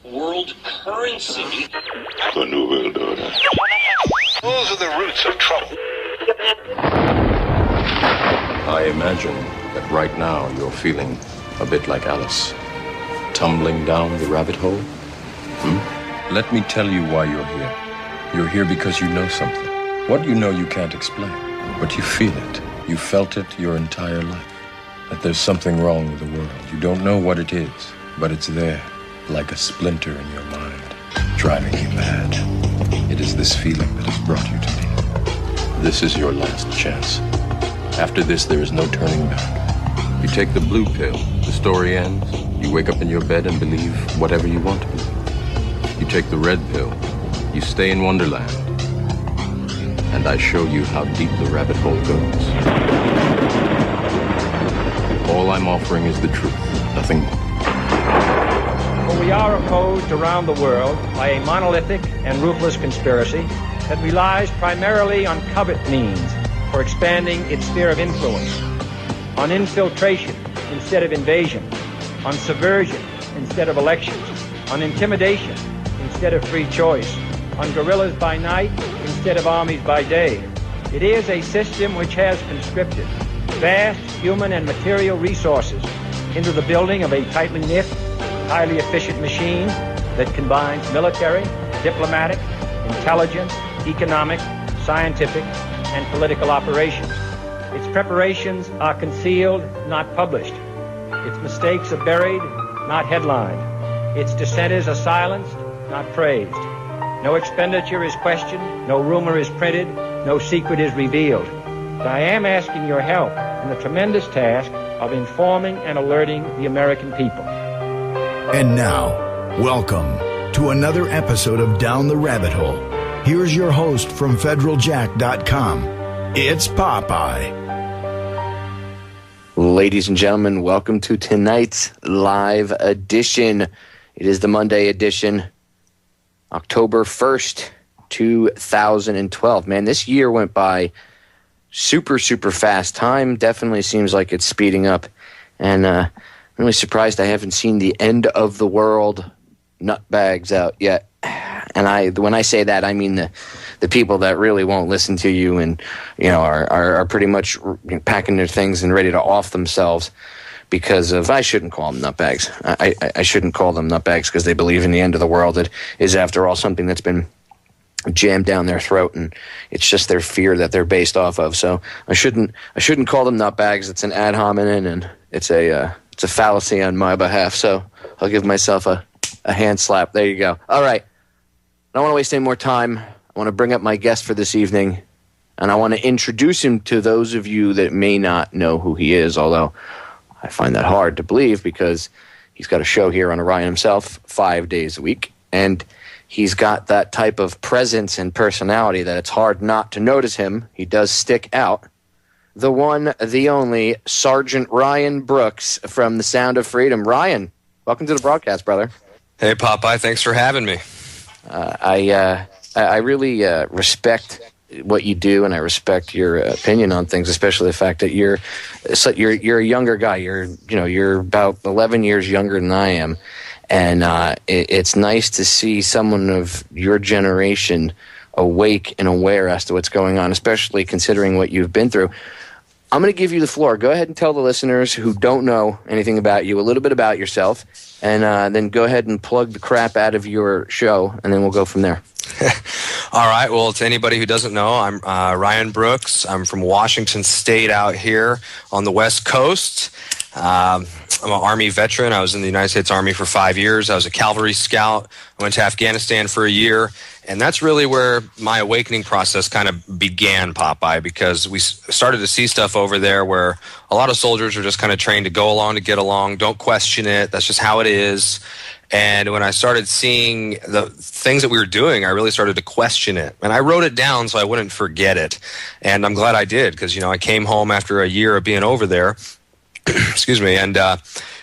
world currency. The New World Order. Those are the roots of trouble. I imagine that right now you're feeling a bit like Alice, tumbling down the rabbit hole. Let me tell you why you're here. You're here because you know something. What you know you can't explain, but you feel it. You felt it your entire life. That there's something wrong with the world. You don't know what it is, but it's there, like a splinter in your mind, driving you mad. It is this feeling that has brought you to me. This is your last chance. After this, there is no turning back. You take the blue pill, the story ends. You wake up in your bed and believe whatever you want to believe. You take the red pill, you stay in Wonderland, and I show you how deep the rabbit hole goes. All I'm offering is the truth, nothing more. For we are opposed around the world by a monolithic and ruthless conspiracy that relies primarily on covert means for expanding its sphere of influence, on infiltration instead of invasion, on subversion instead of elections, on intimidation instead of free choice, on guerrillas by night instead of armies by day. It is a system which has conscripted vast human and material resources into the building of a tightly knit, highly efficient machine that combines military, diplomatic, intelligence, economic, scientific, and political operations. Its preparations are concealed, not published. Its mistakes are buried, not headlined. Its dissenters are silenced, not praised. No expenditure is questioned, no rumor is printed, no secret is revealed. But I am asking your help in the tremendous task of informing and alerting the American people. And now, welcome to another episode of Down the Rabbit Hole. Here's your host from federaljack.com. It's Popeye. Ladies and gentlemen, welcome to tonight's live edition. It is the Monday edition, October 1st, 2012. Man, this year went by super fast. Time definitely seems like it's speeding up. And I'm really surprised I haven't seen the end of the world nutbags out yet. And when I say that, I mean the people that really won't listen to you and, you know, are pretty much packing their things and ready to off themselves because of, I shouldn't call them nutbags. I shouldn't call them nutbags because they believe in the end of the world. It is, after all, something that's been jammed down their throat, and it's just their fear that they're based off of. So I shouldn't call them nutbags. It's an ad hominem, and it's a fallacy on my behalf. So I'll give myself a hand slap. There you go. All right. I don't want to waste any more time. I want to bring up my guest for this evening, and I want to introduce him to those of you that may not know who he is, although I find that hard to believe because he's got a show here on Orion himself 5 days a week, and he's got that type of presence and personality that it's hard not to notice him. He does stick out. The one, the only, Sergeant Ryan Brooks from The Sound of Freedom. Ryan, welcome to the broadcast, brother. Hey, Popeye. Thanks for having me. I really respect what you do, and I respect your opinion on things, especially the fact that you're a younger guy. You're about 11 years younger than I am, and it's nice to see someone of your generation awake and aware as to what's going on, especially considering what you've been through. I'm going to give you the floor. Go ahead and tell the listeners who don't know anything about you a little bit about yourself, and then go ahead and plug the crap out of your show, and then we'll go from there. All right. Well, to anybody who doesn't know, I'm Ryan Brooks. I'm from Washington State out here on the West Coast. I'm an Army veteran. I was in the United States Army for 5 years. I was a cavalry scout. I went to Afghanistan for a year. And that's really where my awakening process kind of began, Popeye, because we started to see stuff over there where a lot of soldiers are just kind of trained to go along to get along, don't question it, that's just how it is. And when I started seeing the things that we were doing, I really started to question it. And I wrote it down so I wouldn't forget it. And I'm glad I did because, I came home after a year of being over there. Excuse me. And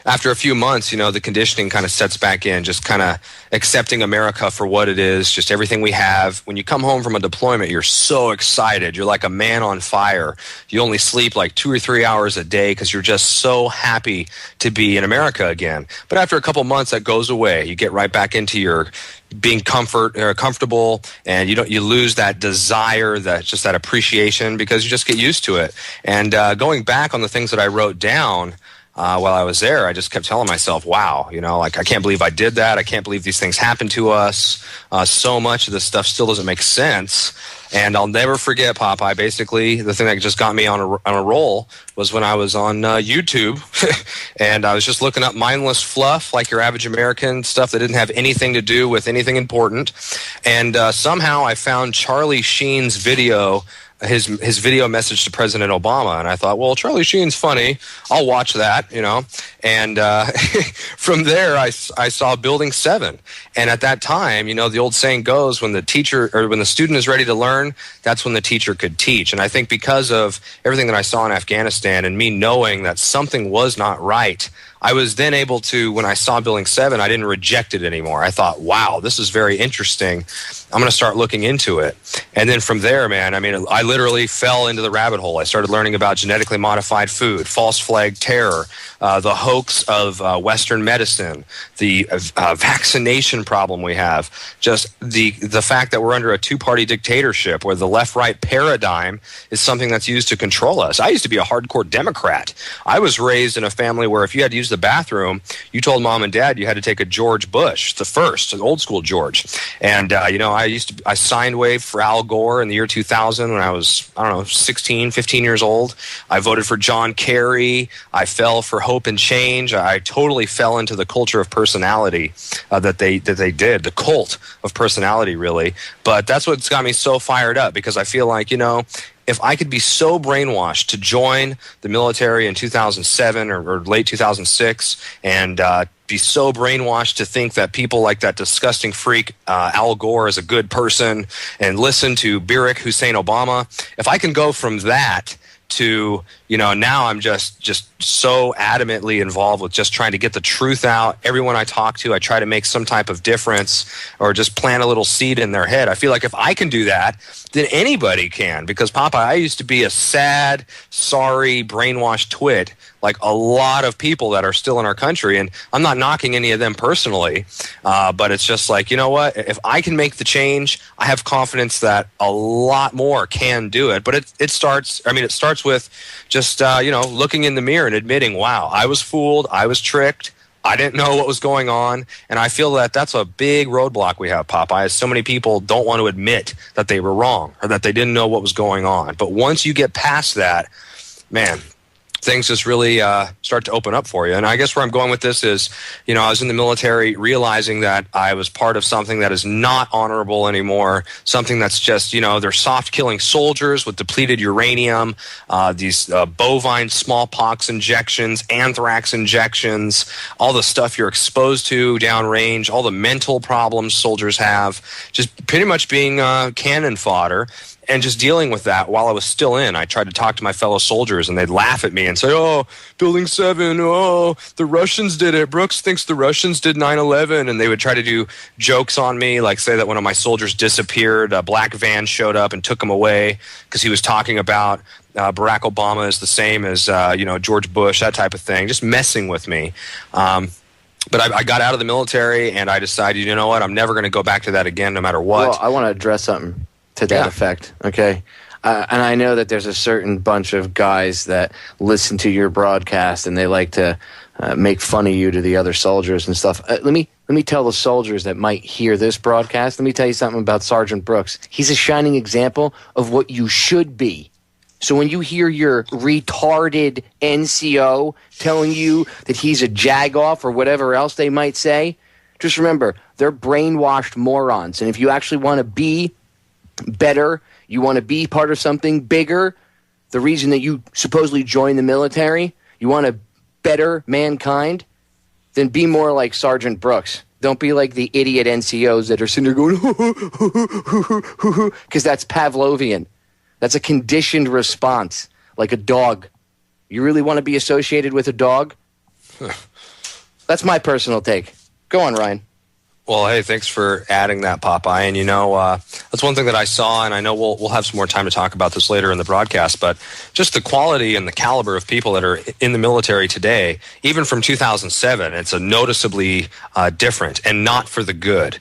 after a few months, the conditioning kind of sets back in, just kind of accepting America for what it is, just everything we have. When you come home from a deployment, you're so excited. You're like a man on fire. You only sleep like 2 or 3 hours a day because you're just so happy to be in America again. But after a couple months, that goes away. You get right back into your being comfortable, and you lose that desire, that appreciation, because you just get used to it. And going back on the things that I wrote down while I was there, I just kept telling myself, wow, I can't believe I did that. I can't believe these things happened to us. So much of this stuff still doesn't make sense. And I'll never forget, Popeye. Basically, the thing that just got me on a roll was when I was on YouTube, and I was just looking up mindless fluff, like your average American, stuff that didn't have anything to do with anything important. And somehow I found Charlie Sheen's video, his video message to President Obama, and I thought, well, Charlie Sheen's funny. I'll watch that, And from there, I saw Building 7, and at that time, the old saying goes, when the student is ready to learn, that's when the teacher could teach. And I think because of everything that I saw in Afghanistan and me knowing that something was not right, I was then able to, when I saw Building 7, I didn't reject it anymore. I thought, wow, this is very interesting. I'm going to start looking into it. And then from there, man, I literally fell into the rabbit hole. I started learning about genetically modified food, false flag terror, the hoax of Western medicine, the vaccination problem we have, just the fact that we're under a two-party dictatorship where the left-right paradigm is something that's used to control us. I used to be a hardcore Democrat. I was raised in a family where if you had to use the bathroom, you told mom and dad you had to take a George Bush, the first, an old school George. And, I signed wave for Al Gore in the year 2000 when I was, 16, 15 years old. I voted for John Kerry. I fell for Hope and Change. I totally fell into the culture of personality that they did, the cult of personality, really. But that's what's got me so fired up, because I feel like, if I could be so brainwashed to join the military in 2007 or late 2006 and be so brainwashed to think that people like that disgusting freak Al Gore is a good person and listen to Barack Hussein Obama, if I can go from that to, now I'm just so adamantly involved with just trying to get the truth out. Everyone I talk to, I try to make some type of difference or just plant a little seed in their head. I feel like if I can do that, then anybody can. Because, Popeye, I used to be a sad, sorry, brainwashed twit, like a lot of people that are still in our country. And I'm not knocking any of them personally, but it's just like, you know what? If I can make the change, I have confidence that a lot more can do it. But it starts with just, looking in the mirror and admitting, wow, I was fooled, I was tricked, I didn't know what was going on. And I feel that that's a big roadblock we have, Popeye, is so many people don't want to admit that they were wrong or that they didn't know what was going on. But once you get past that, man, things just really start to open up for you. And I guess where I'm going with this is, I was in the military realizing that I was part of something that is not honorable anymore, something that's just, they're soft-killing soldiers with depleted uranium, these bovine smallpox injections, anthrax injections, all the stuff you're exposed to downrange, all the mental problems soldiers have, just pretty much being cannon fodder. And just dealing with that while I was still in. I tried to talk to my fellow soldiers, and they'd laugh at me and say, oh, Building 7, oh, the Russians did it. Brooks thinks the Russians did 9/11. And they would try to do jokes on me, like say that one of my soldiers disappeared. A black van showed up and took him away because he was talking about Barack Obama is the same as, George Bush, that type of thing, just messing with me. But I got out of the military, and I decided, you know what, I'm never going to go back to that again no matter what. Well, I want to address something to that effect, okay? And I know that there's a certain bunch of guys that listen to your broadcast and they like to make fun of you to the other soldiers and stuff. Let me tell the soldiers that might hear this broadcast, let me tell you something about Sergeant Brooks. He's a shining example of what you should be. So when you hear your retarded NCO telling you that he's a jagoff or whatever else they might say, just remember, they're brainwashed morons. And if you actually want to be better, you want to be part of something bigger, the reason that you supposedly joined the military, you want to better mankind, then be more like Sergeant Brooks. Don't be like the idiot NCOs that are sitting there going, because that's Pavlovian. That's a conditioned response, like a dog. You really want to be associated with a dog? That's my personal take. Go on, Ryan. Well, hey, thanks for adding that, Popeye. And, that's one thing that I saw, and I know we'll have some more time to talk about this later in the broadcast, but just the quality and the caliber of people that are in the military today, even from 2007, it's a noticeably different and not for the good.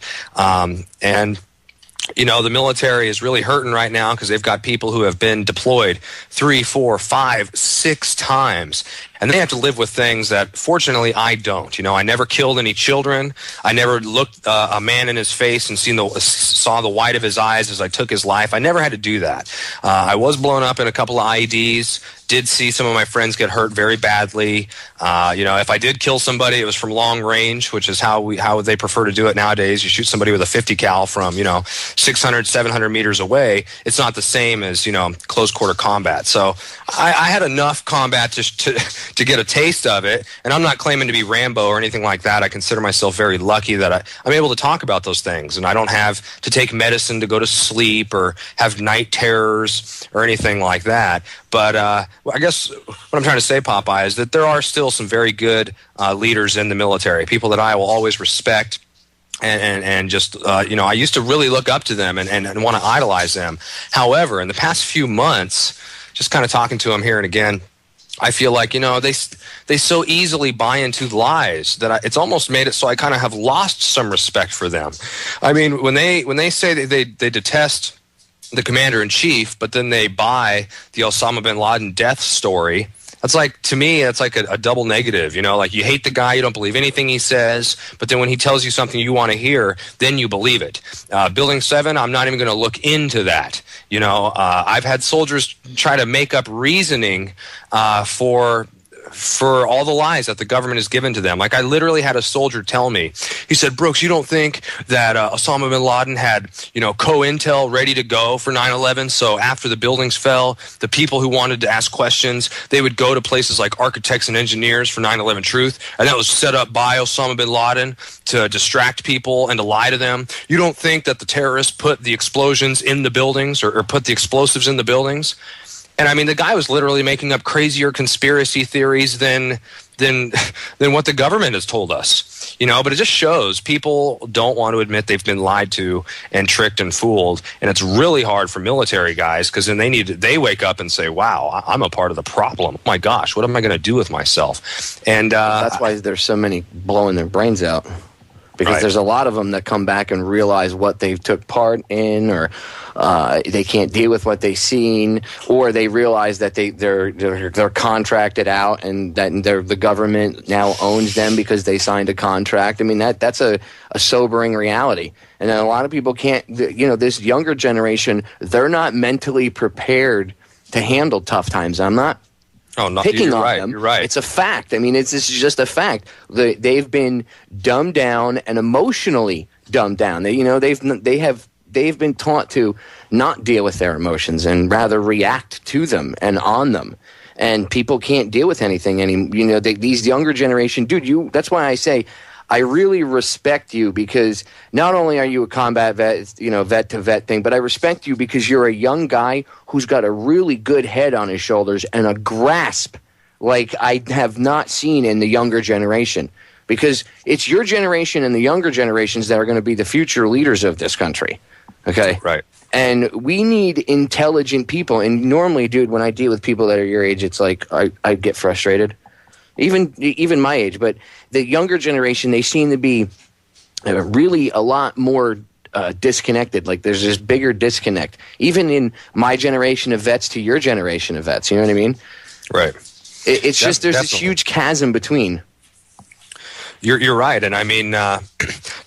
The military is really hurting right now because they've got people who have been deployed 3, 4, 5, 6 times. And they have to live with things that, fortunately, I don't. I never killed any children. I never looked a man in his face and saw the white of his eyes as I took his life. I never had to do that. I was blown up in a couple of IEDs. Did see some of my friends get hurt very badly. If I did kill somebody, it was from long range, which is how they prefer to do it nowadays. You shoot somebody with a 50 cal from 600, 700 meters away. It's not the same as close quarter combat. So I had enough combat to get a taste of it, and I'm not claiming to be Rambo or anything like that. I consider myself very lucky that I'm able to talk about those things, and I don't have to take medicine to go to sleep or have night terrors or anything like that. But I guess what I'm trying to say, Popeye, is that there are still some very good leaders in the military, people that I will always respect. And just, I used to really look up to them and want to idolize them. However, in the past few months, just kind of talking to them here and again, I feel like, they so easily buy into lies that it's almost made it so I kind of have lost some respect for them. I mean, when they say that they detest the commander-in-chief, but then they buy the Osama bin Laden death story, that's like, to me, it's like a double negative, like you hate the guy, you don't believe anything he says, but then when he tells you something you want to hear, then you believe it. Building 7, I'm not even going to look into that. I've had soldiers try to make up reasoning for all the lies that the government has given to them. Like, I literally had a soldier tell me, he said, Brooks, you don't think that Osama bin Laden had, co-intel ready to go for 9/11? So after the buildings fell, the people who wanted to ask questions, they would go to places like architects and engineers for 9/11 Truth, and that was set up by Osama bin Laden to distract people and to lie to them. You don't think that the terrorists put the explosions in the buildings or put the explosives in the buildings? And I mean, the guy was literally making up crazier conspiracy theories than what the government has told us, but it just shows people don't want to admit they've been lied to and tricked and fooled. And it's really hard for military guys because then they wake up and say, wow, I'm a part of the problem. Oh my gosh, what am I going to do with myself? And that's why there's so many blowing their brains out. Because there's a lot of them that come back and realize what they took part in, or they can't deal with what they've seen, or they realize that they're contracted out and that the government now owns them because they signed a contract. I mean, that's a sobering reality. And then a lot of people can't, this younger generation, they're not mentally prepared to handle tough times. I'm not picking on them. You're right. It's a fact. I mean, it's just a fact. They've been dumbed down and emotionally dumbed down. They've been taught to not deal with their emotions and rather react to them and on them. And people can't deal with anything anymore. These younger generation, dude. That's why I say I really respect you, because not only are you a combat vet, vet to vet thing, but I respect you because you're a young guy who's got a really good head on his shoulders and a grasp like I have not seen in the younger generation. Because it's your generation and the younger generations that are going to be the future leaders of this country. Okay? Right. And we need intelligent people. And normally, dude, when I deal with people that are your age, it's like I get frustrated. Even my age, but the younger generation, they seem to be really a lot more disconnected. Like, there's this bigger disconnect, even in my generation of vets to your generation of vets. You know what I mean? Right. It's just there's this huge chasm between. You're right, and I mean, the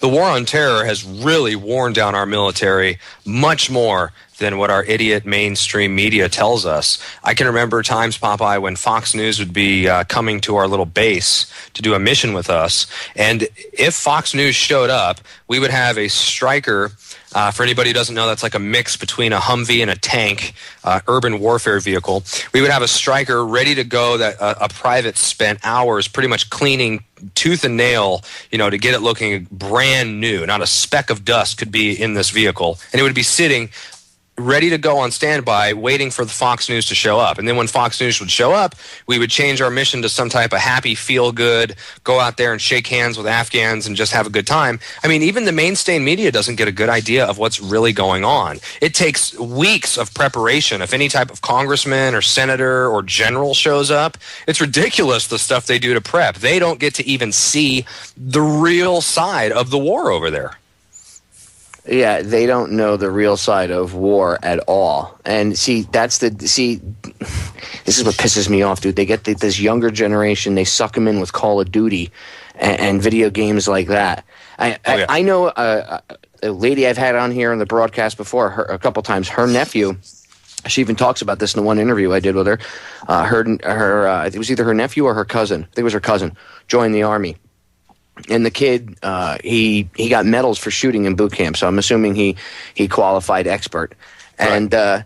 war on terror has really worn down our military much more than what our idiot mainstream media tells us. I can remember times, Popeye, when Fox News would be coming to our little base to do a mission with us, and if Fox News showed up, we would have a Stryker. For anybody who doesn't know, that's like a mix between a Humvee and a tank, urban warfare vehicle. We would have a Stryker ready to go that a private spent hours pretty much cleaning tooth and nail, to get it looking brand new. Not a speck of dust could be in this vehicle. And it would be sitting ready to go on standby, waiting for the Fox News to show up. And then when Fox News would show up, we would change our mission to some type of happy, feel-good, go out there and shake hands with Afghans and just have a good time. I mean, even the mainstream media doesn't get a good idea of what's really going on. It takes weeks of preparation. If any type of congressman or senator or general shows up, it's ridiculous the stuff they do to prep. They don't get to even see the real side of the war over there. Yeah, they don't know the real side of war at all. And this is what pisses me off, dude. They get this younger generation, they suck them in with Call of Duty and video games like that. I know a lady I've had on here on the broadcast before, a couple times, her nephew, she even talks about this in the one interview I did with her. It was either her nephew or her cousin. I think it was her cousin, joined the Army. And the kid, he got medals for shooting in boot camp, so I'm assuming he qualified expert. And they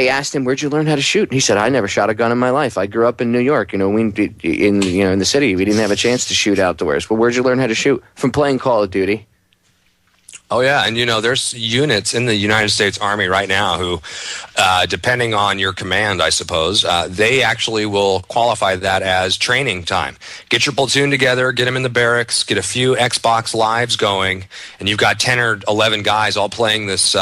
asked him, "Where'd you learn how to shoot?" And he said, "I never shot a gun in my life. I grew up in New York. In the city, we didn't have a chance to shoot outdoors. But where'd you learn how to shoot?" "From playing Call of Duty." Oh, yeah. And, there's units in the United States Army right now who, depending on your command, I suppose, they actually will qualify that as training time. Get your platoon together, get them in the barracks, get a few Xbox Lives going, and you've got 10 or 11 guys all playing this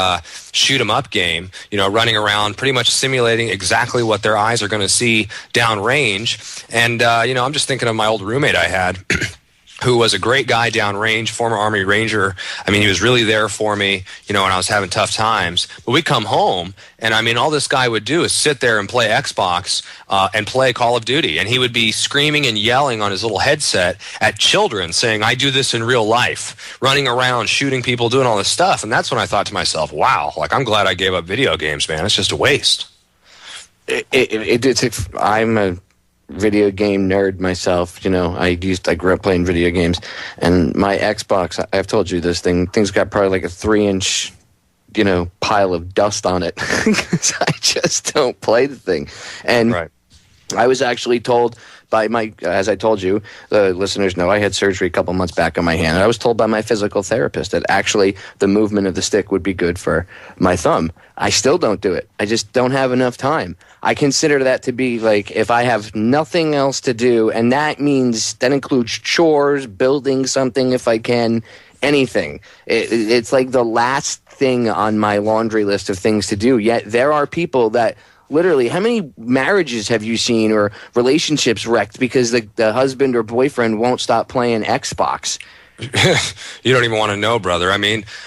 shoot-'em-up game, running around pretty much simulating exactly what their eyes are going to see downrange. And, I'm just thinking of my old roommate I had. Who was a great guy downrange, former Army Ranger. I mean, he was really there for me, when I was having tough times. But we'd come home, and all this guy would do is sit there and play Xbox and play Call of Duty. And he would be screaming and yelling on his little headset at children, saying, "I do this in real life," running around, shooting people, doing all this stuff. And that's when I thought to myself, wow, I'm glad I gave up video games, man. It's just a waste. I'm a video game nerd myself. I grew up playing video games, and my Xbox, I've told you this thing's got probably like a 3-inch pile of dust on it because I just don't play the thing. And right. I was actually told by as I told you, the listeners know, I had surgery a couple months back on my hand, and I was told by my physical therapist that actually the movement of the stick would be good for my thumb. I still don't do it. I just don't have enough time. I consider that to be like if I have nothing else to do, and that includes chores, building something if I can, anything. It's like the last thing on my laundry list of things to do. Yet there are people that literally, how many marriages have you seen or relationships wrecked because the husband or boyfriend won't stop playing Xbox? You don't even want to know, brother.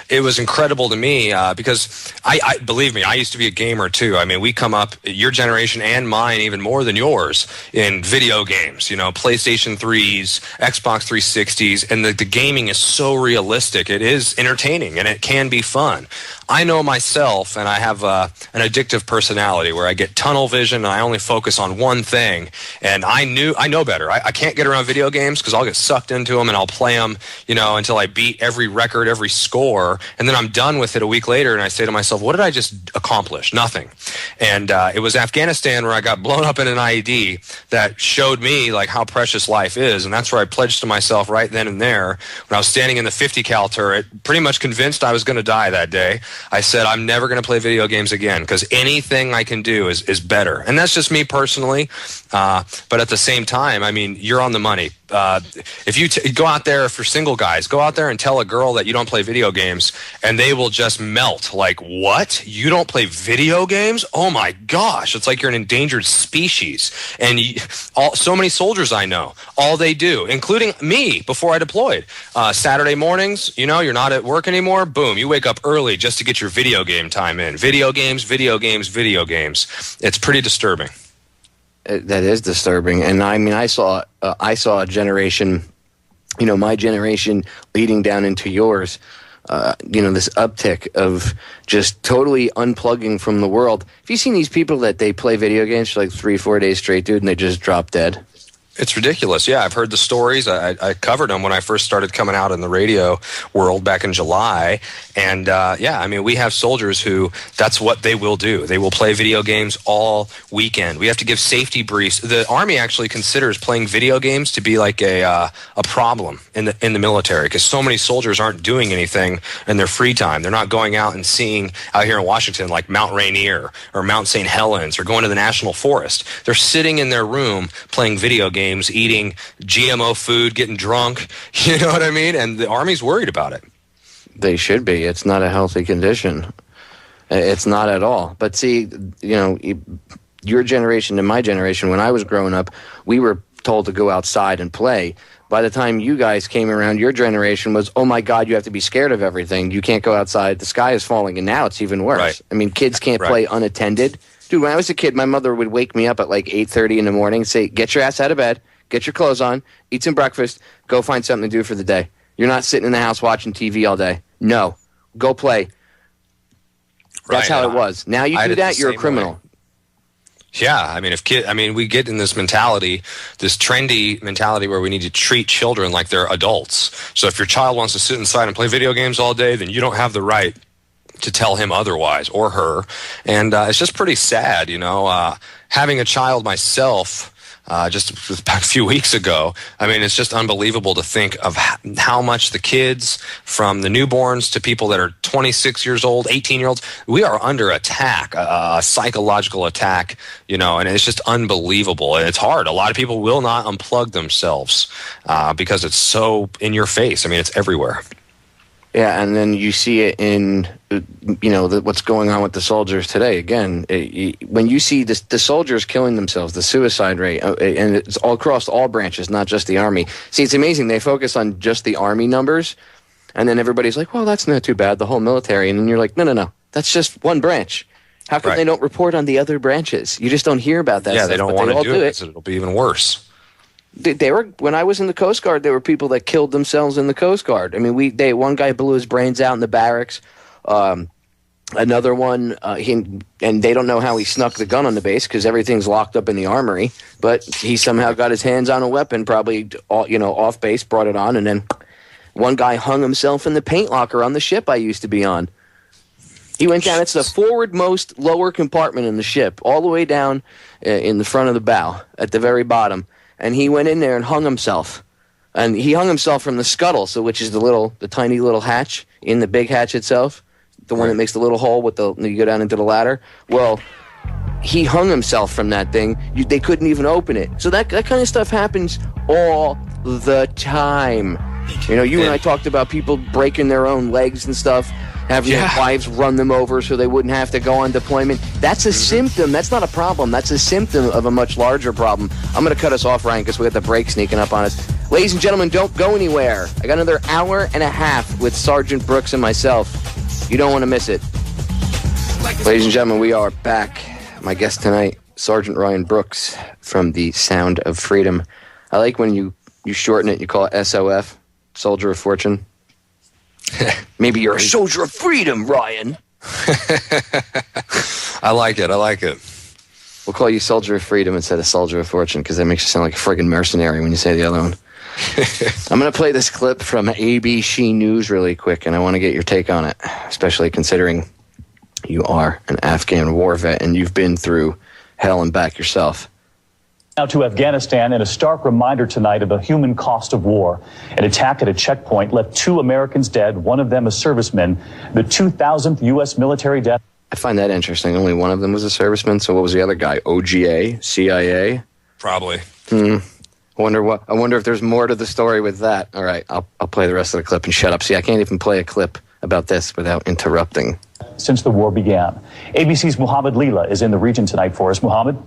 It was incredible to me because I believe me, I used to be a gamer too. We come up, your generation and mine, even more than yours, in video games. PlayStation 3s, Xbox 360s, and the gaming is so realistic. It is entertaining and it can be fun. I know myself, and I have an addictive personality where I get tunnel vision and I only focus on one thing. And I know better. I can't get around video games because I'll get sucked into them and I'll play them, until I beat every record, every score, and then I'm done with it a week later, and I say to myself, what did I just accomplish? Nothing. And it was Afghanistan where I got blown up in an IED that showed me how precious life is, and that's where I pledged to myself right then and there when I was standing in the 50 cal turret, pretty much convinced I was going to die that day. I said, I'm never going to play video games again because anything I can do is better. And that's just me personally. But at the same time, you're on the money. If you go out there, if you're single guys, go out there and tell a girl that you don't play video games, and they will just melt. Like, what? You don't play video games? Oh my gosh! It's like you're an endangered species. And so many soldiers I know, all they do, including me, before I deployed, Saturday mornings, you're not at work anymore. Boom, you wake up early just to get your video game time in. Video games, video games, video games. It's pretty disturbing. That is disturbing, and I saw a generation, my generation leading down into yours, this uptick of just totally unplugging from the world. Have you seen these people that they play video games for like 3-4 days straight, dude, and they just drop dead? It's ridiculous. Yeah, I've heard the stories. I covered them when I first started coming out in the radio world back in July. And we have soldiers who that's what they will do. They will play video games all weekend. We have to give safety briefs. The Army actually considers playing video games to be like a problem in the military, because so many soldiers aren't doing anything in their free time. They're not going out and seeing out here in Washington like Mount Rainier or Mount St. Helens or going to the National Forest. They're sitting in their room playing video games, eating GMO food, getting drunk. You know what I mean? And the Army's worried about it. They should be. It's not a healthy condition. It's not at all. But see, your generation and my generation, when I was growing up, we were told to go outside and play. By the time you guys came around, your generation was, oh my God, you have to be scared of everything. You can't go outside. The sky is falling. And now it's even worse. Right. I mean, kids can't play unattended. Dude, when I was a kid, my mother would wake me up at like 8:30 in the morning and say, get your ass out of bed, get your clothes on, eat some breakfast, go find something to do for the day. You're not sitting in the house watching TV all day. No. Go play. That's how it was. Now you do that, you're a criminal. Yeah, I mean, we get in this mentality, this trendy mentality where we need to treat children like they're adults. So if your child wants to sit inside and play video games all day, then you don't have the right to tell him otherwise, or her. And it's just pretty sad, having a child myself just a few weeks ago. I mean, it's just unbelievable to think of how much the kids, from the newborns to people that are 26 years old, 18-year-olds, we are under attack, a psychological attack, and it's just unbelievable. And it's hard. A lot of people will not unplug themselves because it's so in your face. I mean, it's everywhere. Yeah, and then you see it in, what's going on with the soldiers today. Again, when you see the soldiers killing themselves, the suicide rate, and it's all across all branches, not just the Army. See, it's amazing. They focus on just the Army numbers, and then everybody's like, well, that's not too bad, the whole military. And then you're like, no, that's just one branch. How come they don't report on the other branches? You just don't hear about that stuff. Yeah, they don't want to do it because it'll be even worse. When I was in the Coast Guard, there were people that killed themselves in the Coast Guard. I mean, one guy blew his brains out in the barracks. Another one, and they don't know how he snuck the gun on the base because everything's locked up in the armory. But he somehow got his hands on a weapon, probably off base, brought it on, and then one guy hung himself in the paint locker on the ship I used to be on. He went down. It's the forwardmost lower compartment in the ship, all the way down in the front of the bow at the very bottom. And he went in there and hung himself. And he hung himself from the scuttle, which is the tiny little hatch in the big hatch itself, the one that makes the little hole you go down into the ladder. Well, he hung himself from that thing. They couldn't even open it. So that kind of stuff happens all the time. You and I talked about people breaking their own legs and stuff, having their wives run them over so they wouldn't have to go on deployment. That's a symptom. That's not a problem. That's a symptom of a much larger problem. I'm going to cut us off, Ryan, because we got the break sneaking up on us. Ladies and gentlemen, don't go anywhere. I got another hour and a half with Sergeant Brooks and myself. You don't want to miss it. Ladies and gentlemen, we are back. My guest tonight, Sergeant Ryan Brooks from the Sound of Freedom. I like when you shorten it, you call it SOF, Soldier of Fortune. Maybe you're a soldier of freedom, Ryan. I like it. We'll call you Soldier of Freedom instead of Soldier of Fortune because that makes you sound like a friggin' mercenary when you say the other one. I'm going to play this clip from ABC News really quick, and I want to get your take on it, especially considering you are an Afghan war vet and you've been through hell and back yourself. Now to Afghanistan, and a stark reminder tonight of the human cost of war. An attack at a checkpoint left 2 Americans dead, one of them a serviceman. The 2,000th U.S. military death. I find that interesting. Only one of them was a serviceman. So what was the other guy? OGA? CIA? Probably. I wonder if there's more to the story with that. All right, I'll play the rest of the clip and shut up. See, I can't even play a clip about this without interrupting. Since the war began. ABC's Muhammad Leela is in the region tonight for us. Muhammad?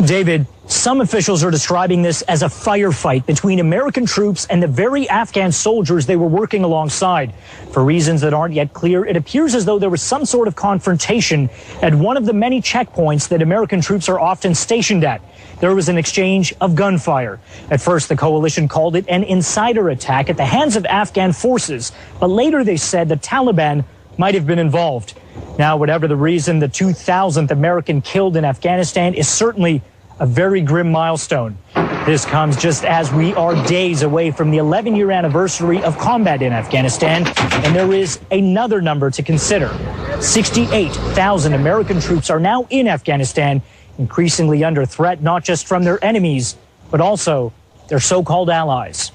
David, some officials are describing this as a firefight between American troops and the very Afghan soldiers they were working alongside. For reasons that aren't yet clear, it appears as though there was some sort of confrontation at one of the many checkpoints that American troops are often stationed at. There was an exchange of gunfire. At first, the coalition called it an insider attack at the hands of Afghan forces, but later they said the Taliban might have been involved. Now, whatever the reason, the 2,000th American killed in Afghanistan is certainly a very grim milestone. This comes just as we are days away from the 11-year anniversary of combat in Afghanistan, and there is another number to consider. 68,000 American troops are now in Afghanistan, increasingly under threat not just from their enemies, but also their so-called allies.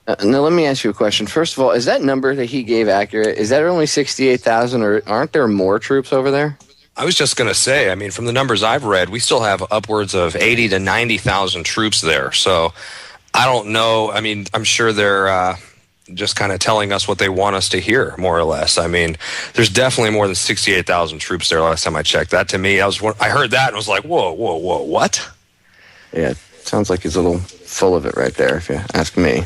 Now, let me ask you a question. First of all, is that number that he gave accurate? Is that only 68,000, or aren't there more troops over there? I was just going to say, I mean, from the numbers I've read, we still have upwards of 80 to 90,000 troops there. So I don't know. I mean, I'm sure they're just kind of telling us what they want us to hear, more or less. I mean, there's definitely more than 68,000 troops there last time I checked. That to me, I heard that and was like, whoa, what? Yeah, it sounds like he's a little full of it right there, if you ask me.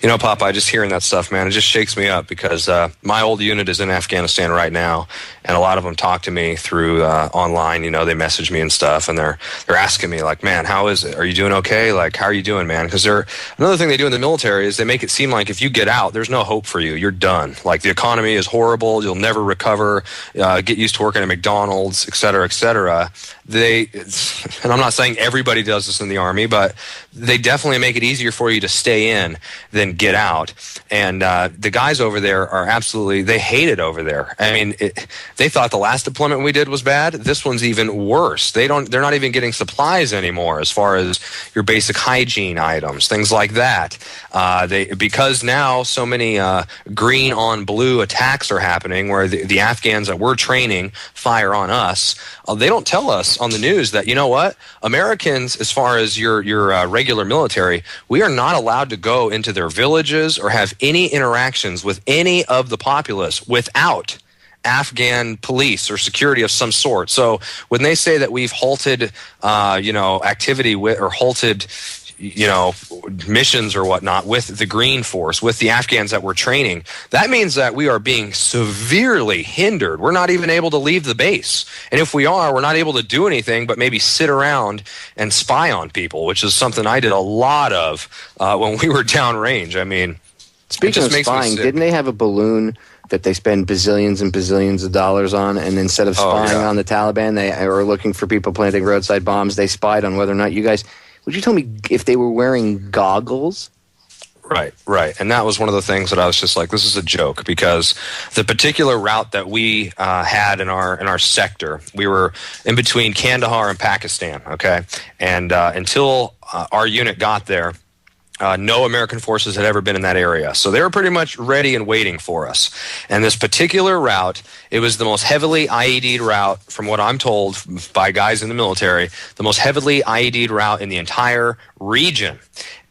You know, Popeye, just hearing that stuff, man, it just shakes me up because my old unit is in Afghanistan right now, and a lot of them talk to me through online. You know, they message me and stuff, and they're asking me, like, man, how is it? Are you doing okay? Like, how are you doing, man? Because another thing they do in the military is they make it seem like if you get out, there's no hope for you. You're done. Like, the economy is horrible. You'll never recover. Get used to working at McDonald's, et cetera, et cetera. And I'm not saying everybody does this in the Army, but they definitely make it easier for you to stay in than get out. And the guys over there are absolutely, they hate it over there. I mean, they thought the last deployment we did was bad. This one's even worse. They're not even getting supplies anymore as far as your basic hygiene items, things like that. Because now so many green on blue attacks are happening where the Afghans that we're training fire on us. They don't tell us on the news that, you know what, Americans, as far as your regular military, we are not allowed to go into their villages or have any interactions with any of the populace without Afghan police or security of some sort. So when they say that we've halted, activity with, or halted, missions or whatnot with the Green Force, with the Afghans that we're training, that means that we are being severely hindered. We're not even able to leave the base. And if we are, we're not able to do anything but maybe sit around and spy on people, which is something I did a lot of when we were downrange. I mean, speaking of spying, didn't they have a balloon that they spend bazillions and bazillions of dollars on, and instead of spying on the Taliban, they were looking for people planting roadside bombs, they spied on whether or not you guys... Would you tell me if they were wearing goggles? Right. And that was one of the things that I was just like, this is a joke, because the particular route that we had in our sector, we were in between Kandahar and Pakistan, okay? And until our unit got there, no American forces had ever been in that area. So they were pretty much ready and waiting for us. And this particular route, it was the most heavily IED'd route, from what I'm told by guys in the military, the most heavily IED'd route in the entire region.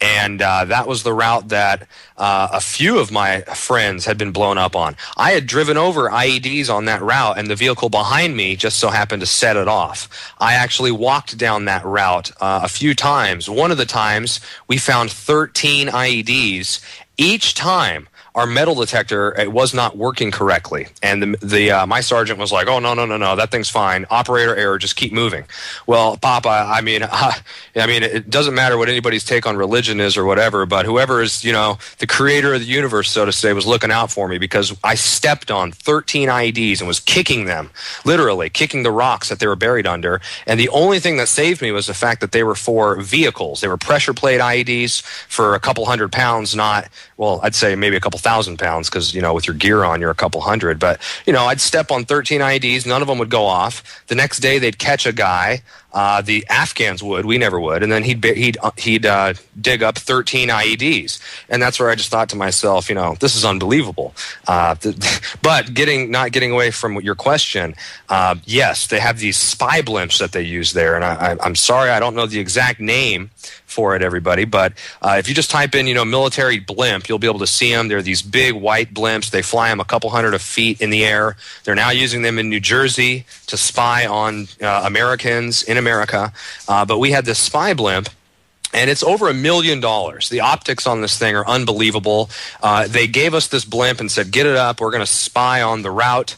And that was the route that a few of my friends had been blown up on. I had driven over IEDs on that route, and the vehicle behind me just so happened to set it off. I actually walked down that route a few times. One of the times, we found 13 IEDs. Each time, our metal detector, it was not working correctly, and my sergeant was like, "Oh no, that thing's fine. Operator error. Just keep moving." Well, Papa, I mean, it doesn't matter what anybody's take on religion is or whatever, but whoever is, the creator of the universe, so to say, was looking out for me, because I stepped on 13 IEDs and was kicking them, literally kicking the rocks that they were buried under. And the only thing that saved me was the fact that they were for vehicles. They were pressure plate IEDs for a couple hundred pounds, not, well, I'd say maybe a couple 1,000 pounds, because, with your gear on, you're a couple hundred. But, I'd step on 13 IEDs, none of them would go off. The next day, they'd catch a guy. The Afghans would, we never would, and then he'd dig up 13 IEDs, and that's where I just thought to myself, this is unbelievable. But not getting away from your question, yes, they have these spy blimps that they use there, and I'm sorry, I don't know the exact name for it, everybody, but if you just type in, military blimp, you'll be able to see them. They're these big white blimps. They fly them a couple hundred of feet in the air. They're now using them in New Jersey to spy on Americans in America. But we had this spy blimp, and it's over $1 million. The optics on this thing are unbelievable. They gave us this blimp and said, "Get it up. We're going to spy on the route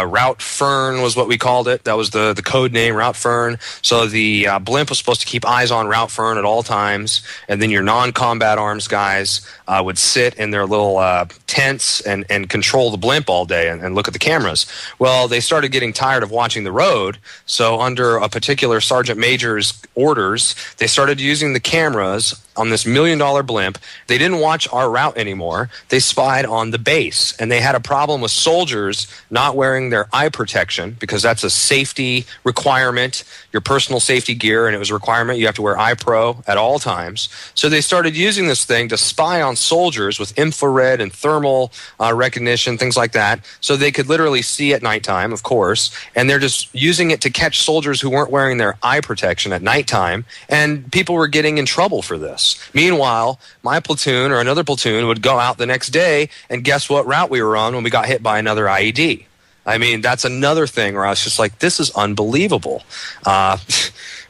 Route Fern was what we called it. That was the code name, Route Fern. So the blimp was supposed to keep eyes on Route Fern at all times, and then your non-combat arms guys would sit in their little tents and control the blimp all day and look at the cameras. Well, they started getting tired of watching the road, so under a particular sergeant major's orders, they started using the cameras on this $1 million blimp. They didn't watch our route anymore. They spied on the base, and they had a problem with soldiers not wearing their eye protection because that's a safety requirement, your personal safety gear, and it was a requirement. You have to wear eye pro at all times. So they started using this thing to spy on soldiers with infrared and thermal recognition, things like that, so they could literally see at nighttime, of course, and they're just using it to catch soldiers who weren't wearing their eye protection at nighttime, and people were getting in trouble for this. Meanwhile, my platoon or another platoon would go out the next day and guess what route we were on when we got hit by another IED. I mean, that's another thing where I was just like, this is unbelievable. But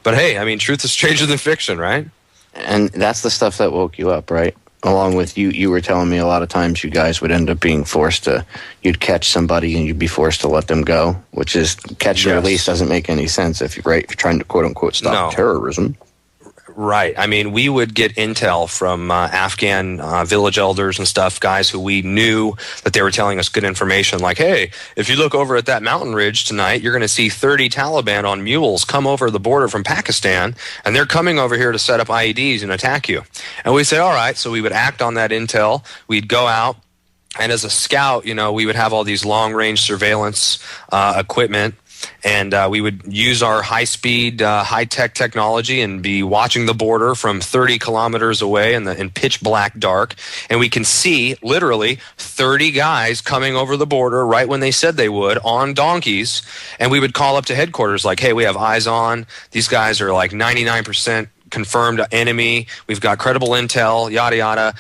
hey, I mean, truth is stranger than fiction, right? And that's the stuff that woke you up, right? Along with you were telling me a lot of times you guys would end up being forced to, you'd catch somebody and you'd be forced to let them go, which is catch and release doesn't make any sense if you're trying to quote unquote stop terrorism. Right. I mean, we would get intel from Afghan village elders and stuff, guys who we knew that they were telling us good information like, hey, if you look over at that mountain ridge tonight, you're going to see 30 Taliban on mules come over the border from Pakistan, and they're coming over here to set up IEDs and attack you. And we say, all right, so we would act on that intel. We'd go out, and as a scout, you know, we would have all these long-range surveillance equipment, and we would use our high-speed, high-tech technology and be watching the border from 30 kilometers away in pitch black dark. And we can see, literally, 30 guys coming over the border right when they said they would on donkeys. And we would call up to headquarters like, hey, we have eyes on. These guys are like 99% confirmed enemy. We've got credible intel, yada, yada.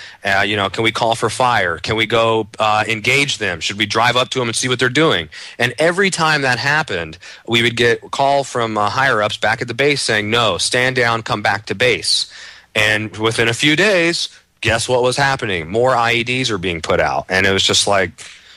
You know, can we call for fire? Can we go engage them? Should we drive up to them and see what they're doing? And every time that happened, we would get a call from higher-ups back at the base saying, no, stand down, come back to base. And within a few days, guess what was happening? More IEDs are being put out. And it was just like,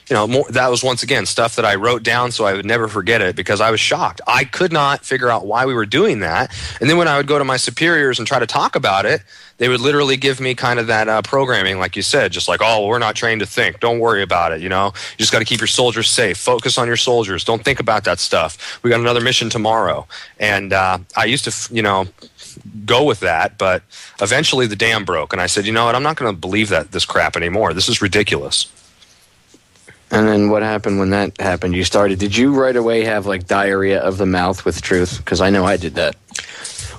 you know, that was once again stuff that I wrote down so I would never forget it because I was shocked. I could not figure out why we were doing that. And then when I would go to my superiors and try to talk about it, they would literally give me kind of that programming, like you said, just like, oh, well, we're not trained to think. Don't worry about it, you know. You just got to keep your soldiers safe. Focus on your soldiers. Don't think about that stuff. We got another mission tomorrow. And I used to, you know, go with that, but eventually the dam broke. And I said, you know what, I'm not going to believe this crap anymore. This is ridiculous. And then what happened when that happened? Did you right away have like diarrhea of the mouth with truth? Because I know I did that.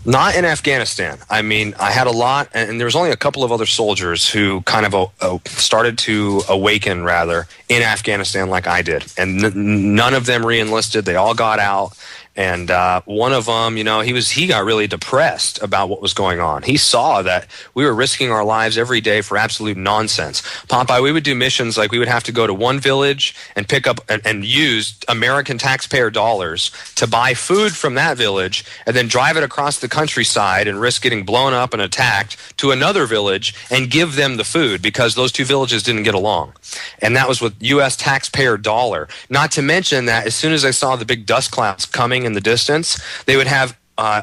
Not in Afghanistan. I mean, I had a lot, and there was only a couple of other soldiers who kind of started to awaken, rather, in Afghanistan like I did. And none of them re-enlisted. They all got out. And one of them, you know, he got really depressed about what was going on. He saw that we were risking our lives every day for absolute nonsense. Popeye, we would do missions like we would have to go to one village and pick up and use American taxpayer dollars to buy food from that village and then drive it across the countryside and risk getting blown up and attacked to another village and give them the food because those two villages didn't get along. And that was with U.S. taxpayer dollar. Not to mention that as soon as I saw the big dust clouds coming in the distance, they would have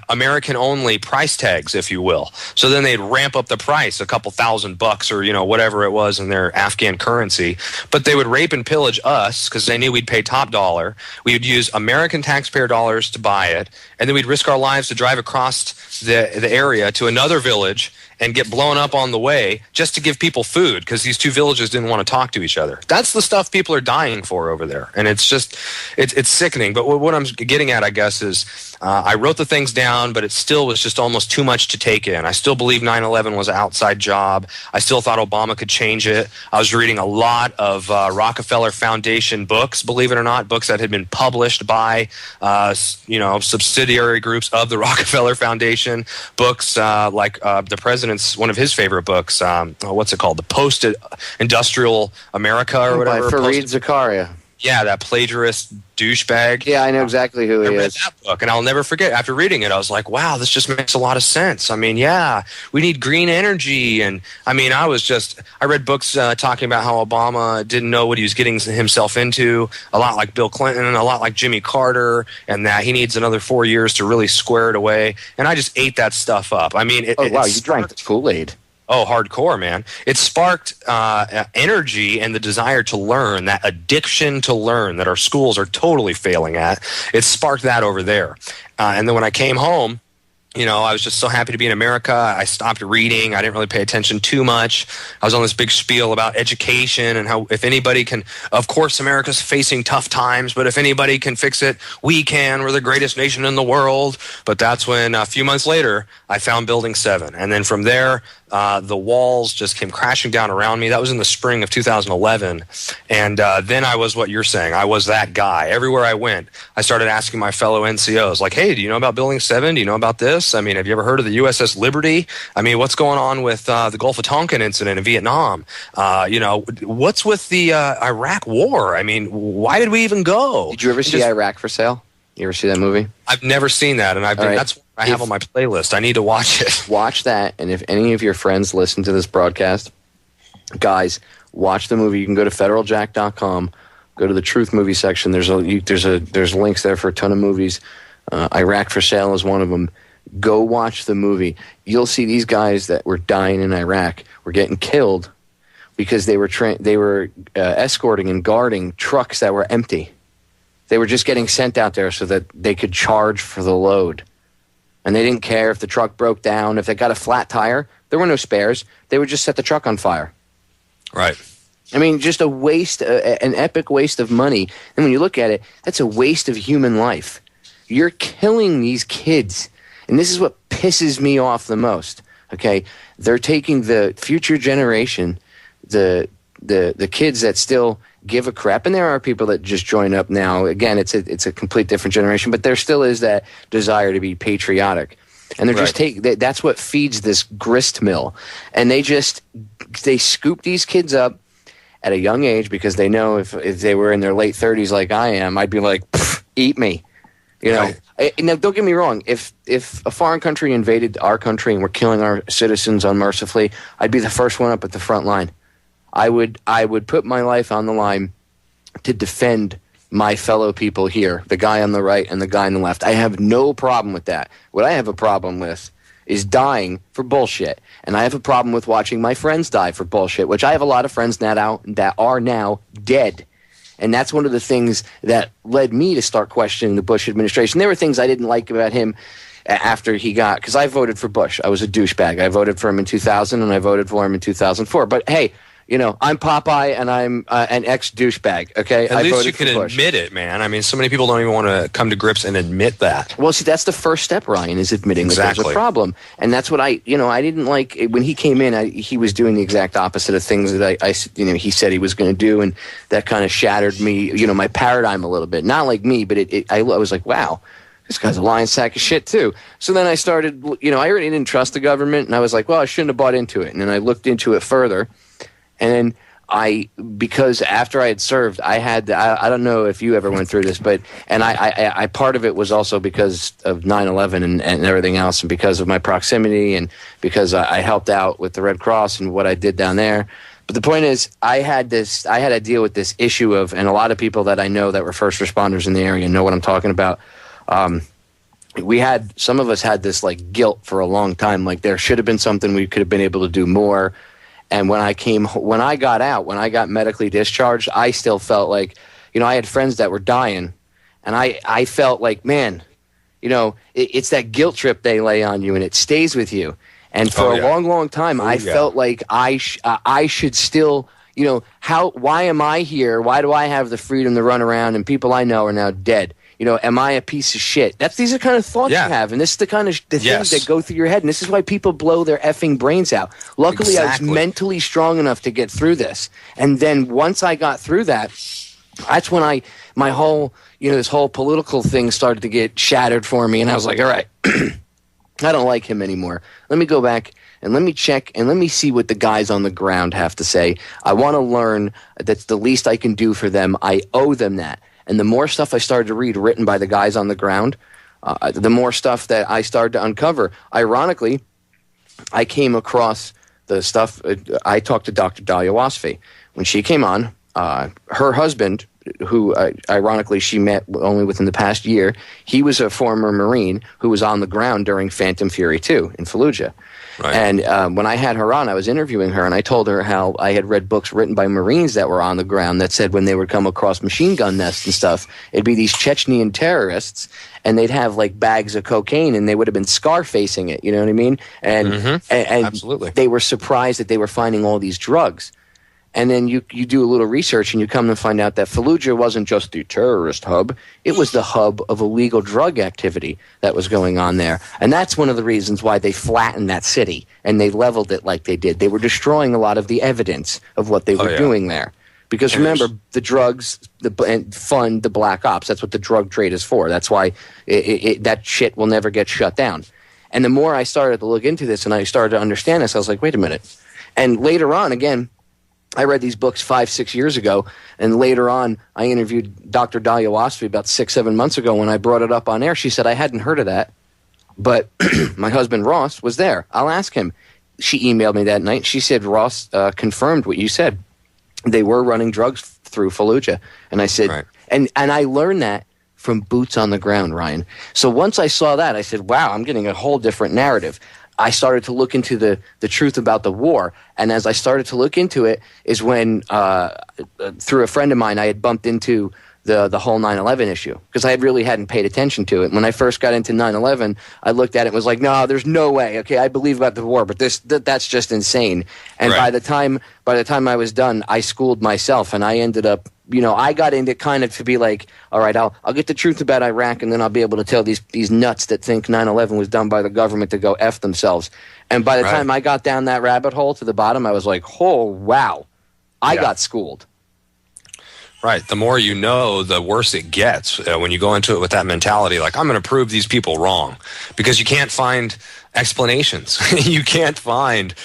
American-only price tags, if you will. So then they'd ramp up the price a couple $1,000 or, you know, whatever it was in their Afghan currency. But they would rape and pillage us because they knew we'd pay top dollar. We would use American taxpayer dollars to buy it, and then we'd risk our lives to drive across the area to another village and get blown up on the way just to give people food because these two villages didn't want to talk to each other. That's the stuff people are dying for over there. And it's just, it's sickening. But what I'm getting at, I guess, is I wrote the things down, but it still was just almost too much to take in. I still believe 9/11 was an outside job. I still thought Obama could change it. I was reading a lot of Rockefeller Foundation books, believe it or not, books that had been published by, you know, subsidiary groups of the Rockefeller Foundation, books like the president's, one of his favorite books, what's it called? The Post-Industrial America or whatever. By Fareed Zakaria. Yeah, that plagiarist douchebag. Yeah, I know exactly who he I read is. that book, and I'll never forget. After reading it, I was like, wow, this just makes a lot of sense. I mean, yeah, we need green energy. And I mean, I read books talking about how Obama didn't know what he was getting himself into, a lot like Bill Clinton, a lot like Jimmy Carter, and that he needs another 4 years to really square it away. And I just ate that stuff up. I mean, you drank the Kool-Aid. Oh, hardcore, man. It sparked energy and the desire to learn, that addiction to learn that our schools are totally failing at. It sparked that over there. And then when I came home, you know, I was just so happy to be in America. I stopped reading. I didn't really pay attention too much. I was on this big spiel about education and how if anybody can, of course, America's facing tough times, but if anybody can fix it, we can. We're the greatest nation in the world. But that's when a few months later, I found Building 7. And then from there, the walls just came crashing down around me. That was in the spring of 2011. And then I was what you're saying. I was that guy. Everywhere I went, I started asking my fellow NCOs, like, hey, do you know about Building 7? Do you know about this? I mean, have you ever heard of the USS Liberty? I mean, what's going on with the Gulf of Tonkin incident in Vietnam? You know, what's with the Iraq war? I mean, why did we even go? Did you ever see Iraq for Sale? You ever see that movie? I've never seen that, and that's what I have on my playlist. I need to watch it. Watch that, and if any of your friends listen to this broadcast, guys, watch the movie. You can go to federaljack.com, go to the Truth movie section. There's links there for a ton of movies. Iraq for Sale is one of them. Go watch the movie. You'll see these guys that were dying in Iraq were getting killed because they were escorting and guarding trucks that were empty. They were just getting sent out there so that they could charge for the load. And they didn't care if the truck broke down. If they got a flat tire, there were no spares. They would just set the truck on fire. Right. I mean, just a waste, an epic waste of money. And when you look at it, that's a waste of human life. You're killing these kids. And this is what pisses me off the most. Okay? They're taking the future generation, the kids that still give a crap, and there are people that just join up now. Again, it's a complete different generation, but there still is that desire to be patriotic, and they're just that's what feeds this grist mill, and they scoop these kids up at a young age because they know if they were in their late 30s like I am, I'd be like, eat me, you know. Now, don't get me wrong. If a foreign country invaded our country and were killing our citizens unmercifully, I'd be the first one up at the front line. I would put my life on the line to defend my fellow people here, the guy on the right and the guy on the left. I have no problem with that. What I have a problem with is dying for bullshit. And I have a problem with watching my friends die for bullshit, which I have a lot of friends now that are now dead. And that's one of the things that led me to start questioning the Bush administration. There were things I didn't like about him after he got, because I voted for Bush. I was a douchebag. I voted for him in 2000 and I voted for him in 2004. But hey, you know, I'm Popeye and I'm an ex-douchebag, okay? At least you can admit it, man. I mean, so many people don't even want to come to grips and admit that. Well, see, that's the first step, Ryan, is admitting that there's a problem. And that's what I didn't like. When he came in, he was doing the exact opposite of things that he said he was going to do, and that kind of shattered me, my paradigm a little bit. Not like me, but I was like, wow. This guy's a lying sack of shit, too. So then I started, I already didn't trust the government, and I was like, well, I shouldn't have bought into it. And then I looked into it further. And then because after I had served, I had, I don't know if you ever went through this, but, and I part of it was also because of 9/11 and everything else, and because of my proximity, and because I helped out with the Red Cross and what I did down there. But the point is, I had to deal with this issue of, and a lot of people that I know that were first responders in the area know what I'm talking about. Some of us had this like guilt for a long time, like there should have been something we could have been able to do more. And when I got medically discharged, I still felt like, I had friends that were dying, and I felt like, man, it's that guilt trip they lay on you, and it stays with you. And for a long, long time, I felt like I should still, why am I here? Why do I have the freedom to run around and people I know are now dead? Am I a piece of shit? These are kind of thoughts you have, and this is the kind of things that go through your head, and this is why people blow their effing brains out. Luckily, I was mentally strong enough to get through this, and then once I got through that, that's when my whole, this whole political thing started to get shattered for me, and I was like, all right, I don't like him anymore. Let me go back and let me check and let me see what the guys on the ground have to say. I want to learn. That's the least I can do for them. I owe them that. and the more stuff I started to read written by the guys on the ground, the more stuff that I started to uncover. Ironically, I came across the stuff. I talked to Dr. Dahlia Wasfi. When she came on, her husband, who ironically she met only within the past year, he was a former Marine who was on the ground during Phantom Fury 2 in Fallujah. Right. And when I had her on, I was interviewing her, and I told her how I had read books written by Marines that were on the ground that said when they would come across machine gun nests and stuff, it'd be these Chechnyan terrorists, and they'd have like bags of cocaine, and they would have been scar-facing it, you know what I mean? And Absolutely. They were surprised that they were finding all these drugs. And then you do a little research and you come to find out that Fallujah wasn't just the terrorist hub. It was the hub of illegal drug activity that was going on there. And that's one of the reasons why they flattened that city and they leveled it like they did. They were destroying a lot of the evidence of what they were doing there. Because remember, the drugs fund the black ops. That's what the drug trade is for. That's why that shit will never get shut down. And the more I started to look into this and I started to understand this, I was like, wait a minute. And later on, again, I read these books 5-6 years ago, and later on, I interviewed Dr. Dahlia Wasfi about 6-7 months ago. When I brought it up on air, she said, I hadn't heard of that, but my husband Ross was there. I'll ask him. She emailed me that night. She said, Ross confirmed what you said. They were running drugs through Fallujah. And I said, right. and I learned that from boots on the ground, Ryan. So once I saw that, I said, wow, I'm getting a whole different narrative. I started to look into the truth about the war. And as I started to look into it is when, through a friend of mine, I had bumped into the whole 9/11 issue because I really hadn't paid attention to it. When I first got into 9/11, I looked at it and was like, no, there's no way. Okay, I believe about the war, but that's just insane. And right. by the time I was done, I schooled myself, and I ended up, I got into kind of to be like, all right, I'll get the truth about Iraq, and then I'll be able to tell these nuts that think 9/11 was done by the government to go F themselves. And by the time I got down that rabbit hole to the bottom, I was like, oh, wow, I got schooled. Right. The more you know, the worse it gets when you go into it with that mentality, like, I'm going to prove these people wrong, because you can't find explanations. You can't find,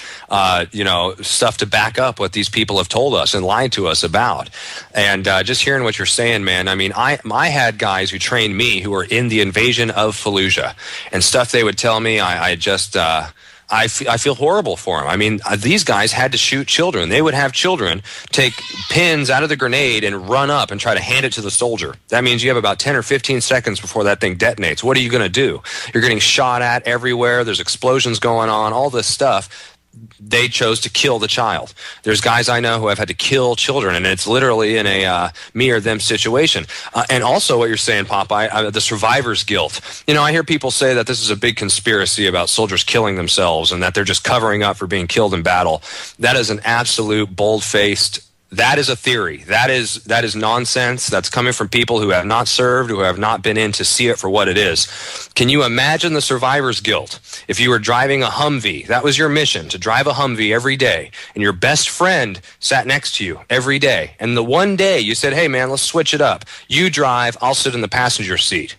stuff to back up what these people have told us and lied to us about. And just hearing what you're saying, man, I mean, I had guys who trained me who were in the invasion of Fallujah, and stuff they would tell me, I feel horrible for them. I mean, these guys had to shoot children. They would have children take pins out of the grenade and run up and try to hand it to the soldier. That means you have about 10 or 15 seconds before that thing detonates. What are you going to do? You're getting shot at everywhere. There's explosions going on, all this stuff. They chose to kill the child. There's guys I know who have had to kill children, and it's literally in a me or them situation. And also what you're saying, Popeye, the survivor's guilt. I hear people say that this is a big conspiracy about soldiers killing themselves and that they're just covering up for being killed in battle. That is an absolute bold-faced. That is a theory. That is nonsense. That's coming from people who have not served, who have not been in to see it for what it is. Can you imagine the survivor's guilt? If you were driving a Humvee, that was your mission, to drive a Humvee every day, and your best friend sat next to you every day, and the one day you said, hey man, let's switch it up. You drive, I'll sit in the passenger seat.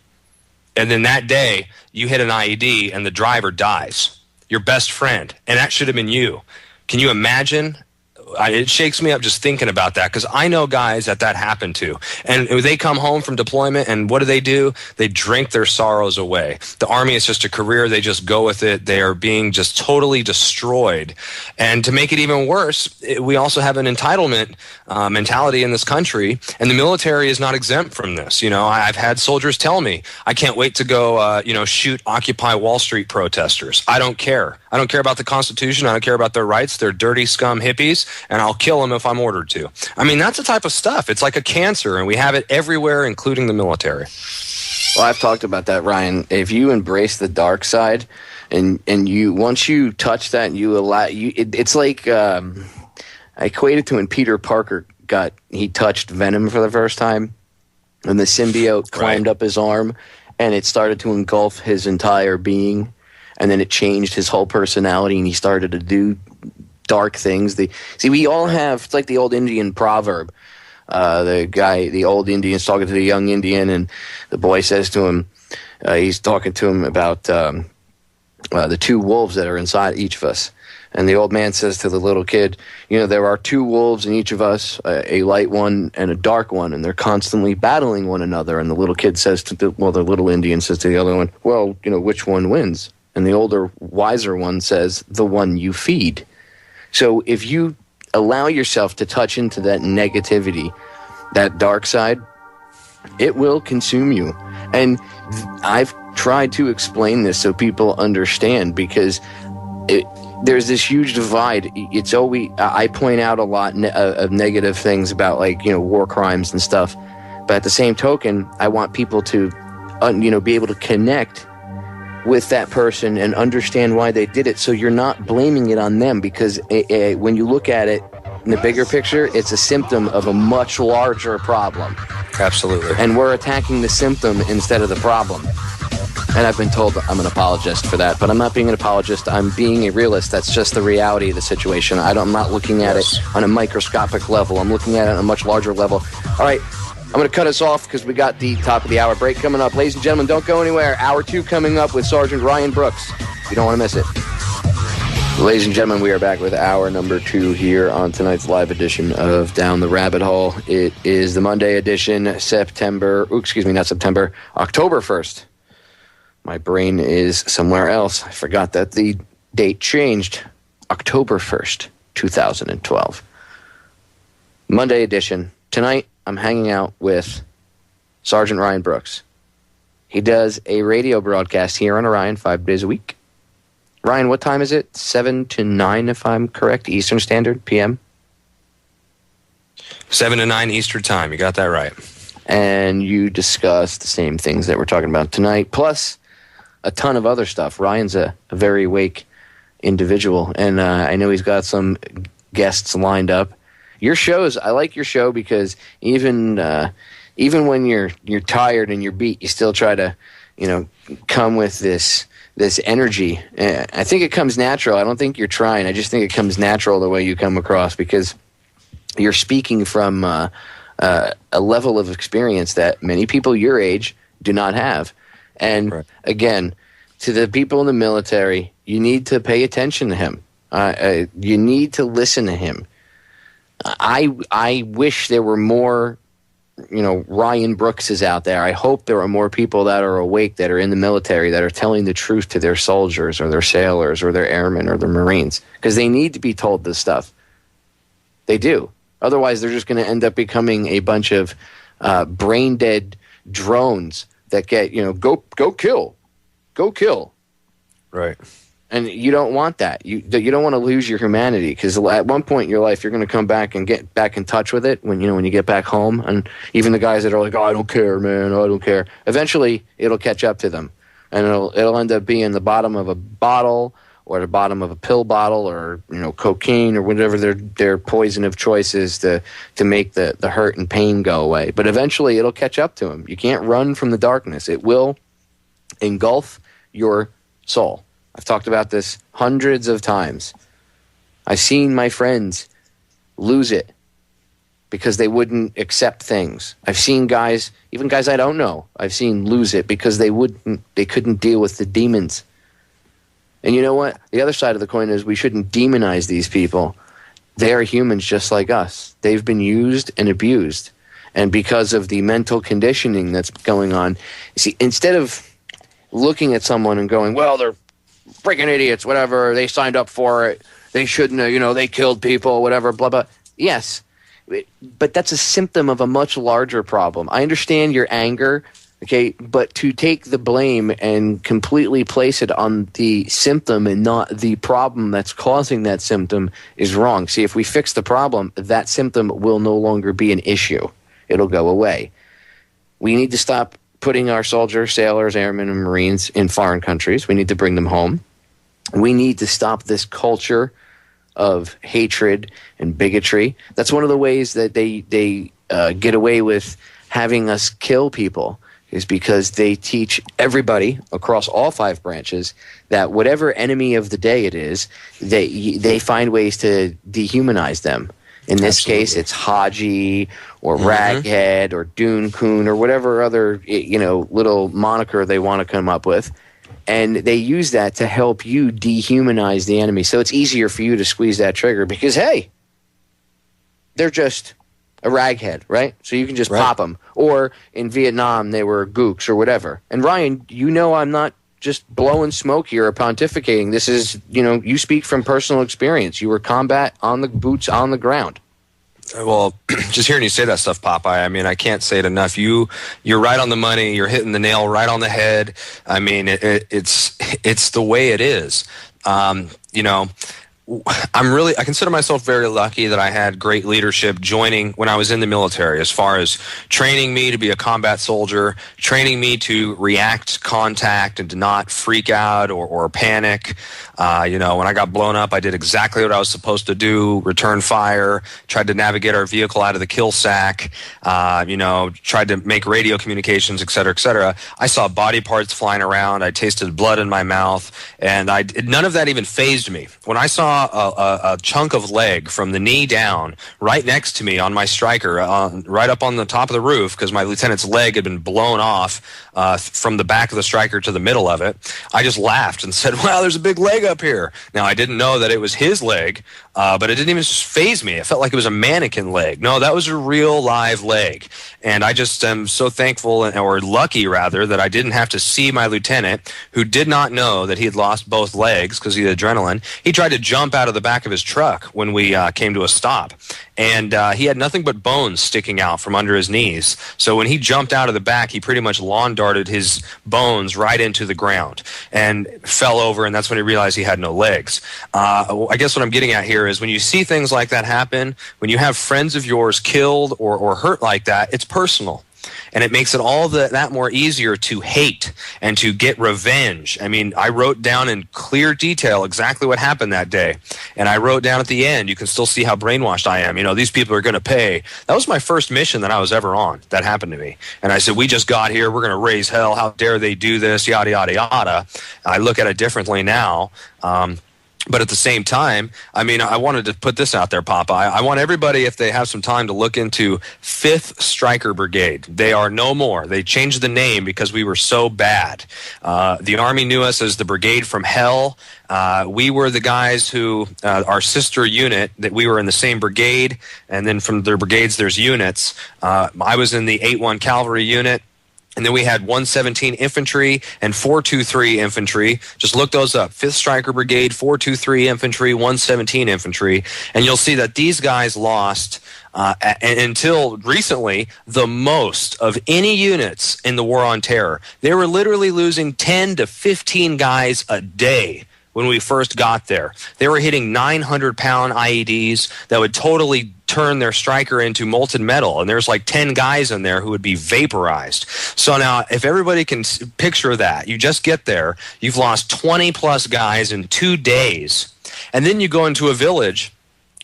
And then that day, you hit an IED and the driver dies. Your best friend. And that should have been you. Can you imagine? It shakes me up just thinking about that, because I know guys that happened to. And they come home from deployment, and what do? They drink their sorrows away. The Army is just a career. They just go with it. They are being just totally destroyed. And to make it even worse, we also have an entitlement mentality in this country, and the military is not exempt from this. I've had soldiers tell me, I can't wait to go, shoot Occupy Wall Street protesters. I don't care. I don't care about the Constitution. I don't care about their rights. They're dirty scum hippies, and I'll kill them if I'm ordered to. I mean, that's the type of stuff. It's like a cancer, and we have it everywhere, including the military. Well, I've talked about that, Ryan. If you embrace the dark side, and you once you touch that, you allow it's like I equate it to when Peter Parker he touched Venom for the first time, and the symbiote climbed up his arm, and it started to engulf his entire being. And then it changed his whole personality, and he started to do dark things. We all have, it's like the old Indian proverb. The old Indian's talking to the young Indian, and the boy says to him, he's talking to him about the two wolves that are inside each of us. And the old man says to the little kid, there are two wolves in each of us, a light one and a dark one, and they're constantly battling one another. And the little kid says to the little Indian says to the other one, well, which one wins? And the older, wiser one says, the one you feed. So if you allow yourself to touch into that negativity, that dark side, it will consume you. And I've tried to explain this so people understand, because there's this huge divide. It's always, I point out a lot of negative things about war crimes and stuff, but at the same token, I want people to be able to connect with that person and understand why they did it, so you're not blaming it on them, because when you look at it in the bigger picture, it's a symptom of a much larger problem. Absolutely. And we're attacking the symptom instead of the problem. And I've been told I'm an apologist for that, but I'm not being an apologist. I'm being a realist. That's just the reality of the situation. I'm not looking at it on a microscopic level. I'm looking at it on a much larger level. All right, I'm going to cut us off because we got the top of the hour break coming up. Ladies and gentlemen, don't go anywhere. Hour 2 coming up with Sergeant Ryan Brooks. You don't want to miss it. Ladies and gentlemen, we are back with hour number 2 here on tonight's live edition of Down the Rabbit Hole. It is the Monday edition, October 1st. My brain is somewhere else. I forgot that the date changed. October 1st, 2012. Monday edition. Tonight, I'm hanging out with Sergeant Ryan Brooks. He does a radio broadcast here on Orion 5 days a week. Ryan, what time is it? 7 to 9, if I'm correct, Eastern Standard, PM? 7 to 9 Eastern Time. You got that right. And you discuss the same things that we're talking about tonight, plus a ton of other stuff. Ryan's a very awake individual, and I know he's got some guests lined up. Your shows, I like your show because even when you're tired and you're beat, you still try to, come with this energy. I think it comes natural. I don't think you're trying. I just think it comes natural the way you come across, because you're speaking from a level of experience that many people your age do not have. And right. Again, to the people in the military, you need to pay attention to him. You need to listen to him. I wish there were more, Ryan Brookses out there. I hope there are more people that are awake, that are in the military, that are telling the truth to their soldiers or their sailors or their airmen or their Marines, because they need to be told this stuff. They do. Otherwise, they're just going to end up becoming a bunch of brain-dead drones that get, go kill. Right. And you don't want that. You don't want to lose your humanity, because at one point in your life, you're going to come back and get back in touch with it when you get back home. And even the guys that are like, oh, I don't care, man, I don't care. Eventually, it'll catch up to them. And it'll end up being the bottom of a bottle or the bottom of a pill bottle or, cocaine or whatever their poison of choice is to make the hurt and pain go away. But eventually, it'll catch up to them. You can't run from the darkness. It will engulf your soul. I've talked about this hundreds of times. I've seen my friends lose it because they wouldn't accept things. I've seen guys, even guys I don't know, I've seen lose it because they couldn't deal with the demons. And you know what? The other side of the coin is we shouldn't demonize these people. They are humans just like us. They've been used and abused. And because of the mental conditioning that's going on, you see, instead of looking at someone and going, well, they're freaking idiots, whatever, they signed up for it, they shouldn't have, they killed people, whatever, blah, blah. Yes, but that's a symptom of a much larger problem. I understand your anger, okay, but to take the blame and completely place it on the symptom and not the problem that's causing that symptom is wrong. See, if we fix the problem, that symptom will no longer be an issue. It'll go away. We need to stop putting our soldiers, sailors, airmen, and Marines in foreign countries. We need to bring them home. We need to stop this culture of hatred and bigotry. That's one of the ways that they get away with having us kill people, is because they teach everybody across all 5 branches that whatever enemy of the day it is, they find ways to dehumanize them. In this case, it's Haji or Raghead or Dune Coon or whatever other little moniker they want to come up with. And they use that to help you dehumanize the enemy. So it's easier for you to squeeze that trigger because, hey, they're just a raghead, right? So you can just pop them. Or in Vietnam, they were gooks or whatever. And Ryan, you know I'm not just blowing smoke here or pontificating. This is, you speak from personal experience. You were combat on the boots on the ground. Well, just hearing you say that stuff, Popeye, I mean, I can't say it enough. You're right on the money. You're hitting the nail right on the head. I mean, it's the way it is. I consider myself very lucky that I had great leadership joining when I was in the military, as far as training me to be a combat soldier, training me to react to contact and to not freak out or panic. When I got blown up, I did exactly what I was supposed to do, return fire, tried to navigate our vehicle out of the kill sack, tried to make radio communications, et cetera, et cetera. I saw body parts flying around. I tasted blood in my mouth, and none of that even fazed me. When I saw a chunk of leg from the knee down right next to me on my striker, right up on the top of the roof, because my lieutenant's leg had been blown off from the back of the striker to the middle of it, I just laughed and said, wow, there's a big leg up here. Now, I didn't know that it was his leg, but it didn't even faze me. It felt like it was a mannequin leg. No, that was a real live leg. And I just am so thankful, or lucky rather, that I didn't have to see my lieutenant, who did not know that he had lost both legs because he had adrenaline. He tried to jump out of the back of his truck when we came to a stop. And he had nothing but bones sticking out from under his knees. So when he jumped out of the back, he pretty much lawn darted his bones right into the ground and fell over, and that's when he realized he had no legs. I guess what I'm getting at here is when you see things like that happen, when you have friends of yours killed or hurt like that, it's personal. And it makes it all that more easier to hate and to get revenge. I mean, I wrote down in clear detail exactly what happened that day. And I wrote down at the end, you can still see how brainwashed I am. These people are going to pay. That was my first mission that I was ever on. That happened to me. And I said, we just got here. We're going to raise hell. How dare they do this? Yada, yada, yada. I look at it differently now. But at the same time, I mean, I wanted to put this out there, Popeye. I want everybody, if they have some time, to look into 5th Stryker Brigade. They are no more. They changed the name because we were so bad. The Army knew us as the Brigade from Hell. We were the guys who, our sister unit, that we were in the same brigade, and then from their brigades, there's units. I was in the 8-1 Cavalry unit. And then we had 117 Infantry and 423 Infantry. Just look those up. 5th Stryker Brigade, 423 Infantry, 117 Infantry. And you'll see that these guys lost, until recently, the most of any units in the War on Terror. They were literally losing 10 to 15 guys a day. When we first got there, they were hitting 900-pound IEDs that would totally turn their striker into molten metal, and there's like 10 guys in there who would be vaporized. So now, if everybody can picture that, you just get there, you've lost 20-plus guys in 2 days, and then you go into a village.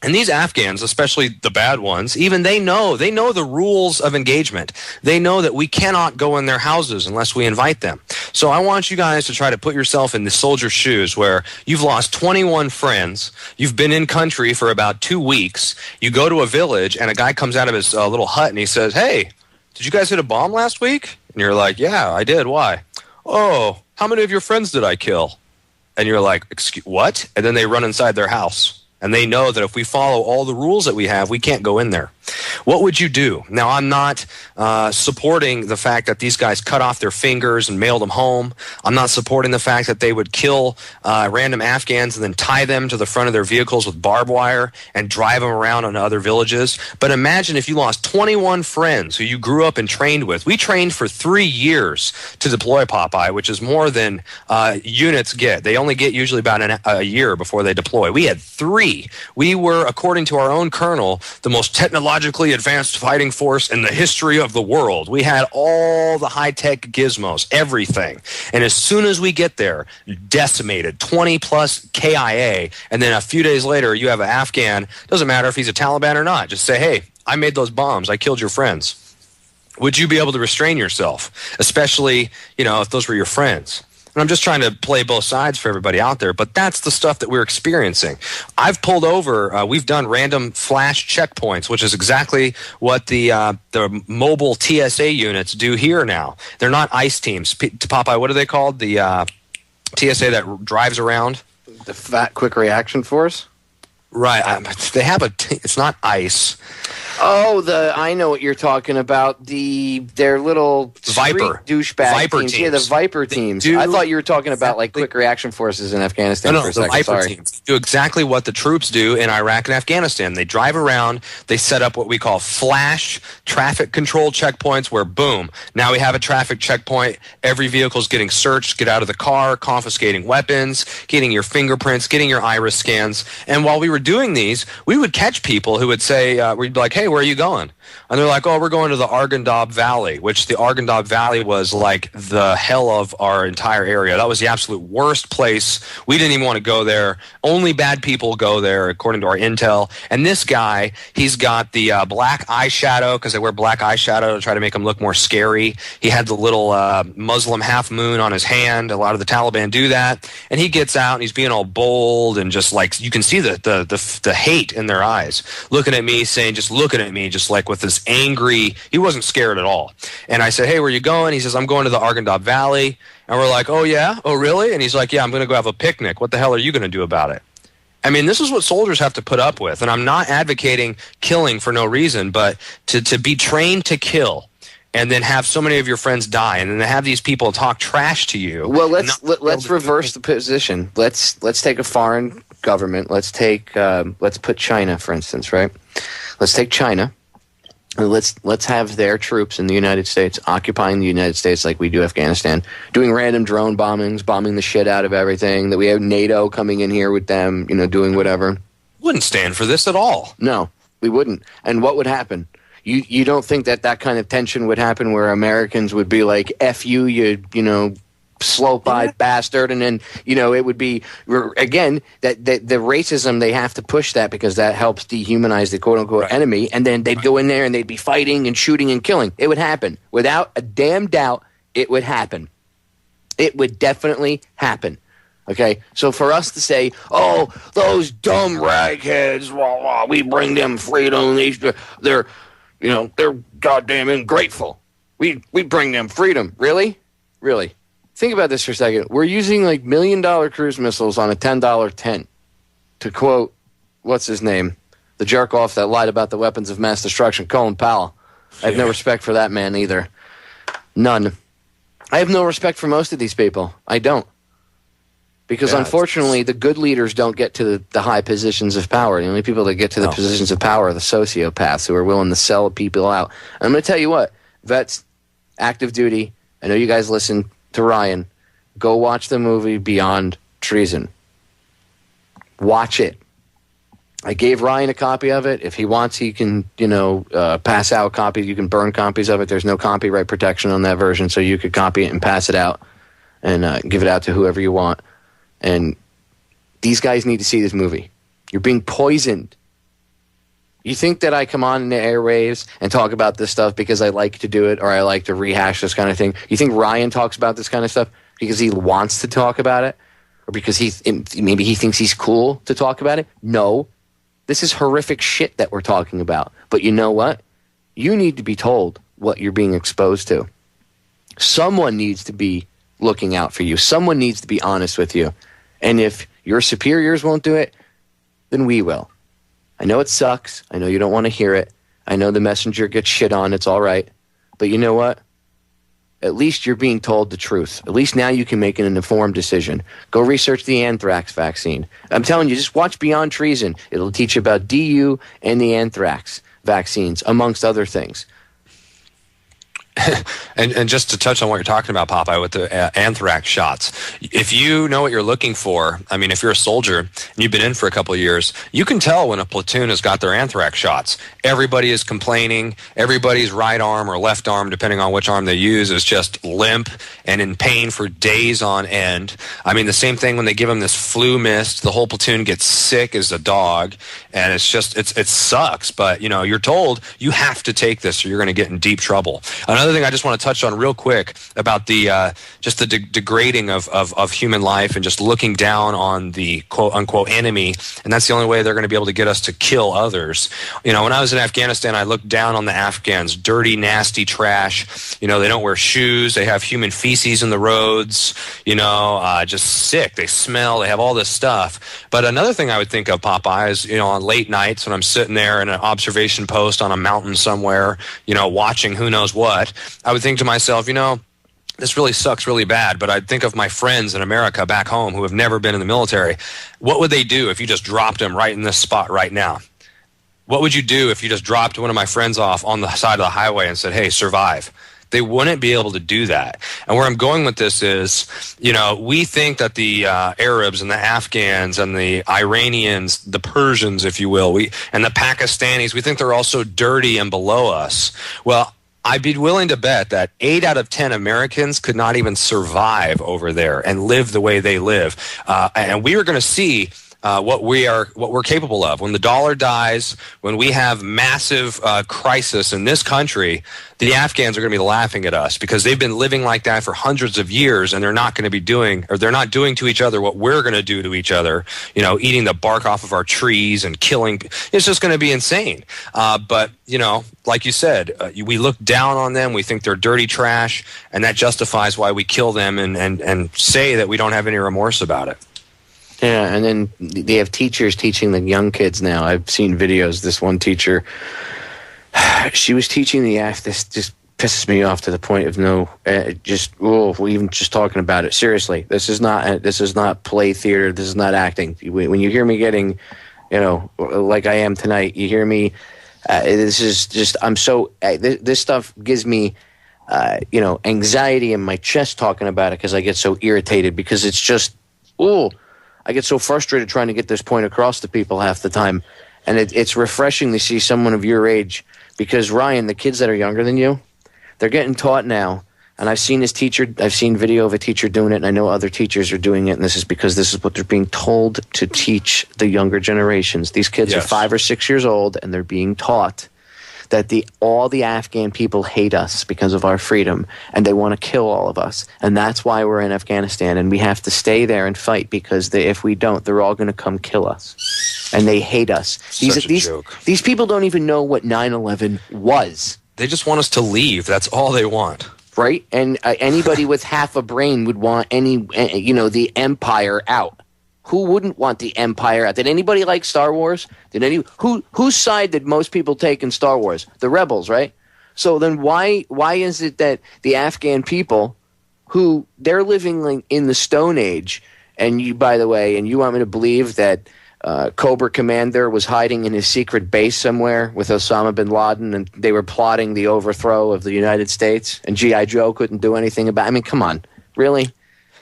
And these Afghans, especially the bad ones, even they know the rules of engagement. They know that we cannot go in their houses unless we invite them. So I want you guys to try to put yourself in the soldier's shoes, where you've lost 21 friends, you've been in country for about 2 weeks, you go to a village, and a guy comes out of his little hut and he says, hey, did you guys hit a bomb last week? And you're like, yeah, I did. Why? Oh, how many of your friends did I kill? And you're like, excuse, what? And then they run inside their house. And they know that if we follow all the rules that we have, we can't go in there. What would you do? Now, I'm not supporting the fact that these guys cut off their fingers and mailed them home. I'm not supporting the fact that they would kill random Afghans and then tie them to the front of their vehicles with barbed wire and drive them around into other villages. But imagine if you lost 21 friends who you grew up and trained with. We trained for 3 years to deploy, Popeye, which is more than units get. They only get usually about a year before they deploy. We had 3. We were, according to our own colonel, the most technologically advanced fighting force in the history of the world. We had all the high-tech gizmos, everything. And as soon as we get there, decimated, 20-plus KIA, and then a few days later, you have an Afghan, doesn't matter if he's a Taliban or not, just say, hey, I made those bombs, I killed your friends. Would you be able to restrain yourself, especially, if those were your friends? And I'm just trying to play both sides for everybody out there, but that's the stuff that we're experiencing. I've pulled over, we've done random flash checkpoints, which is exactly what the mobile TSA units do here now. They're not ICE teams. Popeye, what are they called? TSA that drives around. The fat quick reaction force? Right. They have it's not ICE. Oh, I know what you're talking about. Their little Viper douchebag Viper teams. Yeah, the Viper teams. I thought you were talking about like quick reaction forces in Afghanistan for a second. The Viper teams do exactly what the troops do in Iraq and Afghanistan. They drive around. They set up what we call flash traffic control checkpoints where, boom, now we have a traffic checkpoint. Every vehicle's getting searched. Get out of the car, confiscating weapons, getting your fingerprints, getting your iris scans. And while we were doing these, we would catch people who would say, we'd be like, hey, where are you going? And they're like, oh, we're going to the Arghandab Valley, which the Arghandab Valley was like the hell of our entire area. That was the absolute worst place. We didn't even want to go there. Only bad people go there, according to our intel. And this guy, he's got the black eyeshadow, because they wear black eyeshadow to try to make him look more scary. He had the little Muslim half moon on his hand. A lot of the Taliban do that. And he gets out and he's being all bold and just like, you can see the hate in their eyes, looking at me, saying, just looking at me, just like with this angry, he wasn't scared at all. And I said, hey, where are you going? He says, I'm going to the Arghandab Valley. And we're like, oh yeah? Oh really? And he's like, yeah, I'm going to go have a picnic. What the hell are you going to do about it? I mean, this is what soldiers have to put up with. And I'm not advocating killing for no reason, but to be trained to kill and then have so many of your friends die and then have these people talk trash to you. Well, let's reverse the position. Let's take a foreign government. Let's put China, for instance, right? Let's take China. Let's have their troops in the United States occupying the United States like we do Afghanistan, doing random drone bombings, bombing the shit out of everything. That we have NATO coming in here with them, doing whatever. Wouldn't stand for this at all. No, we wouldn't. And what would happen? You don't think that kind of tension would happen where Americans would be like, F you, you slope-eyed bastard, and then it would be again that the racism, they have to push that because that helps dehumanize the quote-unquote enemy, and then they'd go in there and they'd be fighting and shooting and killing. It would happen without a damn doubt. It would happen. It would definitely happen. Okay, so for us to say, oh, those dumb ragheads, we bring them freedom, they're goddamn ungrateful, we bring them freedom. Really think about this for a second. We're using like $1 million cruise missiles on a $10 tent, to quote, what's his name? The jerk off that lied about the weapons of mass destruction, Colin Powell. I have no respect for that man either. None. I have no respect for most of these people. I don't. Because unfortunately, the good leaders don't get to the high positions of power. The only people that get to the positions of power are the sociopaths who are willing to sell people out. And I'm going to tell you what, vets, active duty, I know you guys listen to Ryan, go watch the movie Beyond Treason. Watch it. I gave Ryan a copy of it. If he wants, he can, pass out copies. You can burn copies of it. There's no copyright protection on that version, so you could copy it and pass it out and give it out to whoever you want. And these guys need to see this movie. You're being poisoned. You think that I come on in the airwaves and talk about this stuff because I like to do it or I like to rehash this kind of thing? You think Ryan talks about this kind of stuff because he wants to talk about it? Or because maybe he thinks he's cool to talk about it? No. This is horrific shit that we're talking about. But you know what? You need to be told what you're being exposed to. Someone needs to be looking out for you. Someone needs to be honest with you. And if your superiors won't do it, then we will. I know it sucks. I know you don't want to hear it. I know the messenger gets shit on. It's all right. But you know what? At least you're being told the truth. At least now you can make an informed decision. Go research the anthrax vaccine. I'm telling you, just watch Beyond Treason. It'll teach you about DU and the anthrax vaccines, amongst other things. And just to touch on what you're talking about, Popeye, with the anthrax shots, if you know what you're looking for, I mean, if you're a soldier and you've been in for a couple of years, you can tell when a platoon has got their anthrax shots. Everybody is complaining. Everybody's right arm or left arm, depending on which arm they use, is just limp and in pain for days on end. I mean, the same thing when they give them this flu mist, the whole platoon gets sick as a dog, and it's just, it sucks. But, you're told you have to take this or you're going to get in deep trouble. Another thing I just want to touch on real quick about the just the degrading of human life and just looking down on the quote-unquote enemy, and that's the only way they're going to be able to get us to kill others. You know, when I was in Afghanistan, I looked down on the Afghans, dirty, nasty trash. You know, they don't wear shoes. They have human feces in the roads, you know, just sick. They smell. They have all this stuff. But another thing I would think of, Popeye, is, you know, on late nights when I'm sitting there in an observation post on a mountain somewhere, you know, watching who knows what, I would think to myself, you know, this really sucks really bad, but I'd think of my friends in America back home who have never been in the military. What would they do if you just dropped them right in this spot right now? What would you do if you just dropped one of my friends off on the side of the highway and said, hey, survive? They wouldn't be able to do that. And where I'm going with this is, you know, we think that the Arabs and the Afghans and the Iranians, the Persians, if you will, and the Pakistanis, we think they're all so dirty and below us. Well, I'd be willing to bet that 8 out of 10 Americans could not even survive over there and live the way they live. And we are going to see what we're capable of. When the dollar dies, when we have massive crisis in this country, the Afghans are going to be laughing at us because they've been living like that for hundreds of years, and they're not going to be doing, or they're not doing to each other what we're going to do to each other, you know, eating the bark off of our trees and killing. It's just going to be insane. But, you know, like you said, we look down on them. We think they're dirty trash, and that justifies why we kill them and say that we don't have any remorse about it. Yeah, and then they have teachers teaching the young kids now. I've seen videos. This one teacher, she was teaching this just pisses me off to the point of even just talking about it. Seriously, this is not play theater. This is not acting. When you hear me getting, you know, like I am tonight, you hear me. This is just, this stuff gives me, you know, anxiety in my chest talking about it because I get so irritated because it's just, I get so frustrated trying to get this point across to people half the time. And it's refreshing to see someone of your age because, Ryan, the kids that are younger than you, they're getting taught now. And I've seen video of a teacher doing it, and I know other teachers are doing it, and this is because this is what they're being told to teach the younger generations. These kids are 5 or 6 years old, and they're being taught that all the Afghan people hate us because of our freedom, and they want to kill all of us. And that's why we're in Afghanistan, and we have to stay there and fight because if we don't, they're all going to come kill us. And they hate us. These people don't even know what 9/11 was. They just want us to leave. That's all they want. Right? And anybody with half a brain would want the empire out. Who wouldn't want the empire out? Did anybody like Star Wars? Whose side did most people take in Star Wars? The rebels, right? So then why is it that the Afghan people, who they're living in the Stone Age, and you want me to believe that Cobra Commander was hiding in his secret base somewhere with Osama bin Laden, and they were plotting the overthrow of the United States, and G.I. Joe couldn't do anything about it? I mean, come on. Really?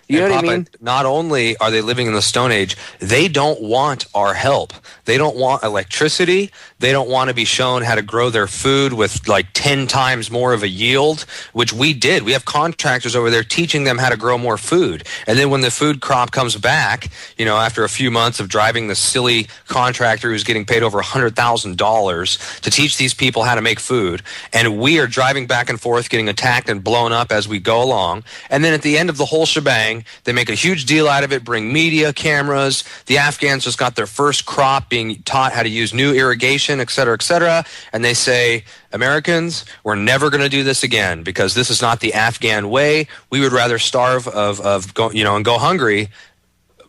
You know what I mean? Not only are they living in the Stone Age, they don't want our help. They don't want electricity. They don't want to be shown how to grow their food with like 10 times more of a yield, which we did. We have contractors over there teaching them how to grow more food. And then when the food crop comes back, you know, after a few months of driving the silly contractor who's getting paid over $100,000 to teach these people how to make food, and we are driving back and forth, getting attacked and blown up as we go along. And then at the end of the whole shebang, they make a huge deal out of it, bring media, cameras. The Afghans just got their first crop, being taught how to use new irrigation, et cetera, and they say, Americans, we're never going to do this again because this is not the Afghan way. We would rather starve and go hungry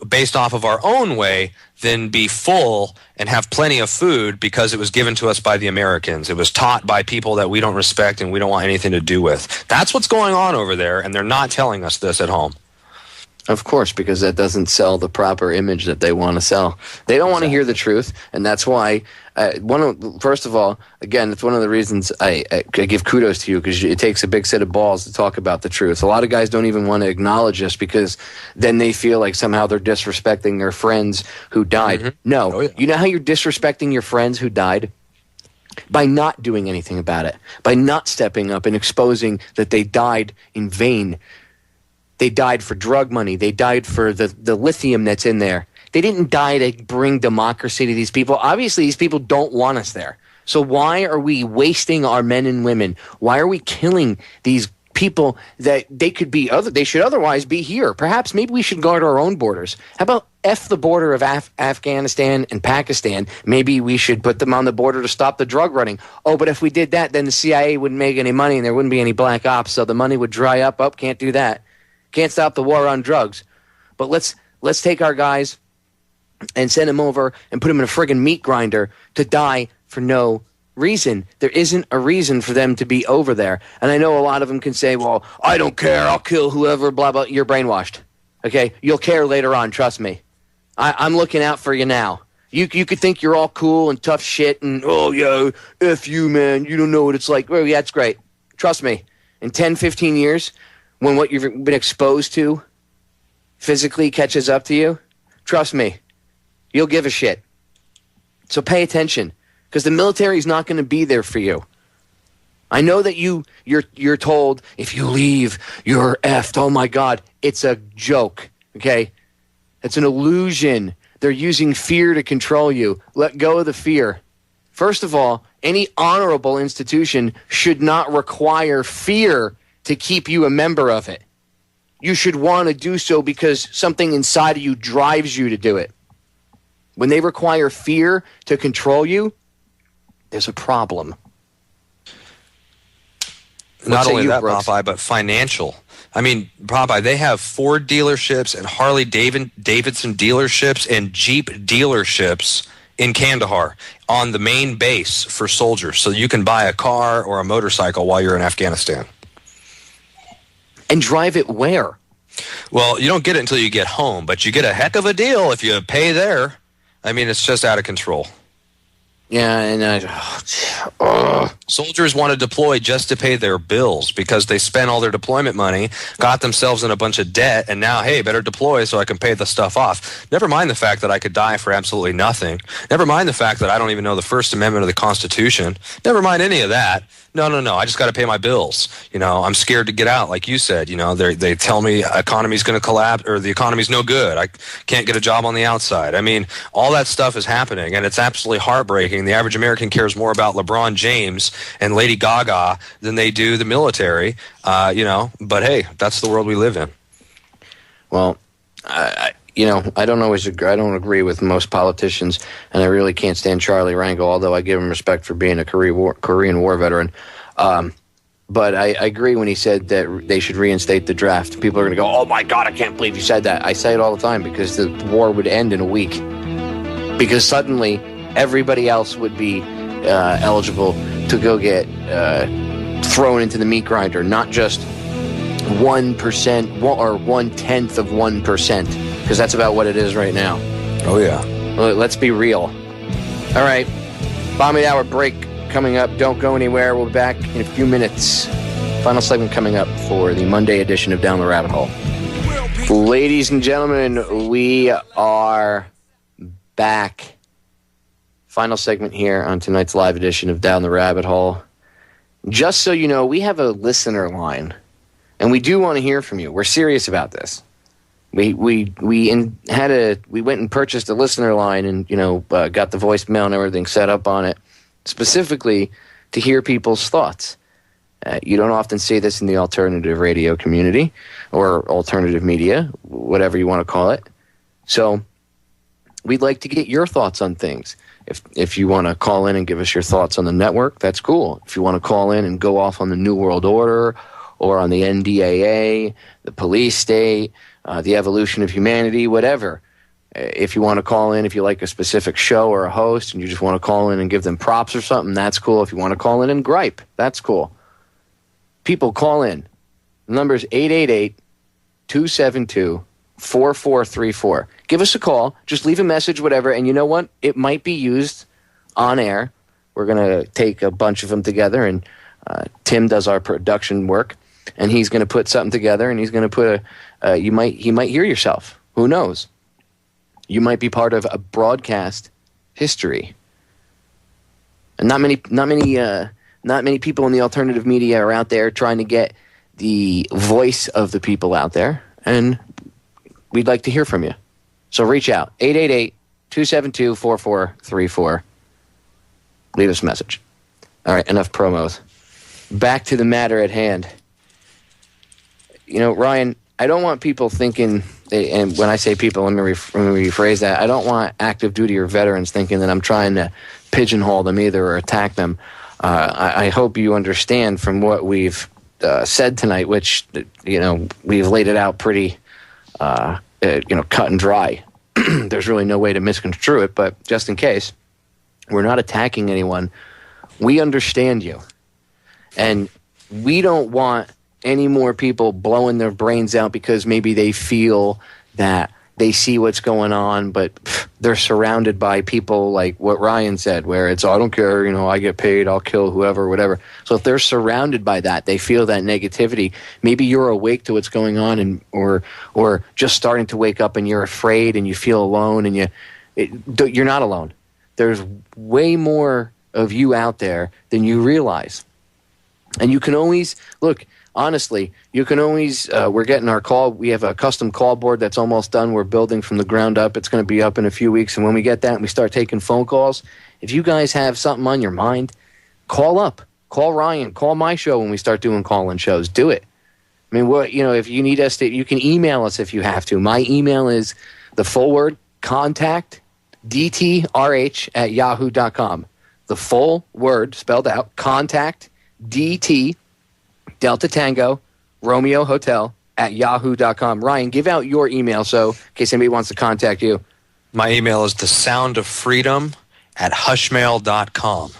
based off of our own way than be full and have plenty of food because it was given to us by the Americans. It was taught by people that we don't respect and we don't want anything to do with. That's what's going on over there, and they're not telling us this at home. Of course, because that doesn't sell the proper image that they want to sell. They don't want to hear the truth, and that's why, first of all, again, it's one of the reasons I give kudos to you, because it takes a big set of balls to talk about the truth. A lot of guys don't even want to acknowledge this because then they feel like somehow they're disrespecting their friends who died. Mm-hmm. No. Oh, yeah. You know how you're disrespecting your friends who died? By not doing anything about it. By not stepping up and exposing that they died in vain. They died for drug money. They died for the lithium that's in there. They didn't die to bring democracy to these people. Obviously, these people don't want us there. So why are we wasting our men and women? Why are we killing these people that they should otherwise be here? Perhaps maybe we should guard our own borders. How about F the border of Afghanistan and Pakistan? Maybe we should put them on the border to stop the drug running. Oh, but if we did that, then the CIA wouldn't make any money and there wouldn't be any black ops, so the money would dry up. Oh, can't do that. Can't stop the war on drugs. But let's take our guys and send them over and put them in a friggin' meat grinder to die for no reason. There isn't a reason for them to be over there. And I know a lot of them can say, well, I don't care, I'll kill whoever, blah, blah. You're brainwashed. Okay? You'll care later on, trust me. I'm looking out for you now. You could think you're all cool and tough shit and, oh, yeah, F you, man. You don't know what it's like. Well, yeah, it's great. Trust me. In 10, 15 years, when what you've been exposed to physically catches up to you, trust me, you'll give a shit. So pay attention, because the military is not going to be there for you. I know that you're told if you leave, you're effed. Oh my God, it's a joke. Okay, it's an illusion. They're using fear to control you. Let go of the fear. First of all, any honorable institution should not require fear to keep you a member of it. You should want to do so because something inside of you drives you to do it. When they require fear to control you, there's a problem. Not only that, Popeye, but financial. I mean, Popeye, they have Ford dealerships and Harley Davidson dealerships and Jeep dealerships in Kandahar on the main base for soldiers. So you can buy a car or a motorcycle while you're in Afghanistan. And drive it where? Well, you don't get it until you get home, but you get a heck of a deal if you pay there. I mean, it's just out of control. Yeah, and soldiers want to deploy just to pay their bills because they spent all their deployment money, got themselves in a bunch of debt, and now, hey, better deploy so I can pay the stuff off. Never mind the fact that I could die for absolutely nothing. Never mind the fact that I don't even know the First Amendment of the Constitution. Never mind any of that. No. I just got to pay my bills. You know, I'm scared to get out, like you said. You know, they tell me economy's going to collapse or the economy's no good. I can't get a job on the outside. I mean, all that stuff is happening, and it's absolutely heartbreaking. The average American cares more about LeBron James and Lady Gaga than they do the military. But hey, that's the world we live in. Well, I don't always agree. I don't agree with most politicians, and I really can't stand Charlie Rangel, although I give him respect for being a Korean War veteran. But I agree when he said that they should reinstate the draft. People are going to go, oh my God, I can't believe you said that. I say it all the time because the war would end in a week. Because suddenly everybody else would be eligible to go get thrown into the meat grinder, not just 1% or 1/10 of 1%. Because that's about what it is right now. Oh, yeah. Well, let's be real. All right. Bottom of the hour break coming up. Don't go anywhere. We'll be back in a few minutes. Final segment coming up for the Monday edition of Down the Rabbit Hole. Ladies and gentlemen, we are back. Final segment here on tonight's live edition of Down the Rabbit Hole. Just so you know, we have a listener line, and we do want to hear from you. We're serious about this. We went and purchased a listener line and got the voicemail and everything set up on it specifically to hear people's thoughts. You don't often see this in the alternative radio community or alternative media, whatever you want to call it. So we'd like to get your thoughts on things. If you want to call in and give us your thoughts on the network, that's cool. If you want to call in and go off on the New World Order or on the NDAA, the police state, the evolution of humanity, whatever. If you want to call in, if you like a specific show or a host and you just want to call in and give them props or something, that's cool. If you want to call in and gripe, that's cool. People, call in. The number is 888-272-4434. Give us a call. Just leave a message, whatever. And you know what? It might be used on air. We're going to take a bunch of them together, and Tim does our production work. And he's going to put something together, and he's going to put he might hear yourself. Who knows? You might be part of a broadcast history. And not many people in the alternative media are out there trying to get the voice of the people out there, and we'd like to hear from you. So reach out, 888-272-4434. leave us a message. All right, enough promos. Back to the matter at hand. You know, Ryan, I don't want people thinking, and when I say people, let me rephrase that. I don't want active duty or veterans thinking that I'm trying to pigeonhole them either or attack them. I hope you understand from what we've said tonight, which, you know, we've laid it out pretty, cut and dry. There's really no way to misconstrue it, but just in case, we're not attacking anyone. We understand you. And we don't want any more people blowing their brains out because maybe they feel that they see what's going on, but they're surrounded by people like what Ryan said, where it's, oh, I don't care, you know, I get paid, I'll kill whoever, whatever. So if they're surrounded by that, they feel that negativity. Maybe you're awake to what's going on, and or just starting to wake up and you're afraid and you feel alone, and you're not alone. There's way more of you out there than you realize. And you can always, look, honestly, you can always, we're getting our call. We have a custom call board that's almost done. We're building from the ground up. It's going to be up in a few weeks. And when we get that and we start taking phone calls, if you guys have something on your mind, call up. Call Ryan. Call my show when we start doing call-in shows. Do it. I mean, if you need us to, you can email us if you have to. My email is the full word, contact, dtrh@yahoo.com. The full word, spelled out, contact, DT, Delta Tango, Romeo Hotel @yahoo.com. Ryan, give out your email so in case anybody wants to contact you. My email is thesoundoffreedom@hushmail.com.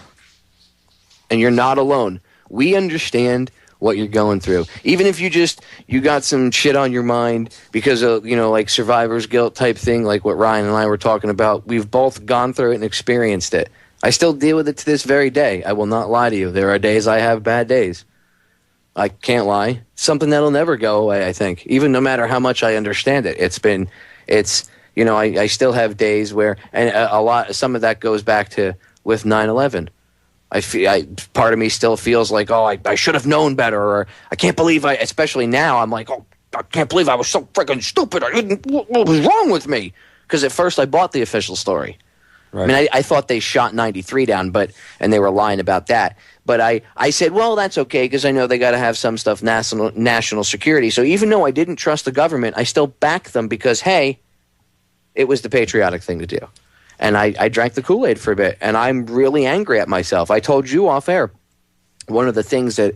And you're not alone. We understand what you're going through. Even if you got some shit on your mind because of, like survivor's guilt type thing, like what Ryan and I were talking about. We've both gone through it and experienced it. I still deal with it to this very day. I will not lie to you. There are days I have bad days. I can't lie. Something that'll never go away, I think. Even no matter how much I understand it. I still have days where, and some of that goes back to with 9/11. Part of me still feels like, I should have known better, or I can't believe especially now, I'm like, I can't believe I was so freaking stupid. What was wrong with me? Because at first I bought the official story. Right. I mean, I thought they shot 93 down, and they were lying about that. But I said, well, that's okay, because I know they got to have some stuff, national security. So even though I didn't trust the government, I still backed them because, hey, it was the patriotic thing to do. And I drank the Kool-Aid for a bit, and I'm really angry at myself. I told you off air, one of the things that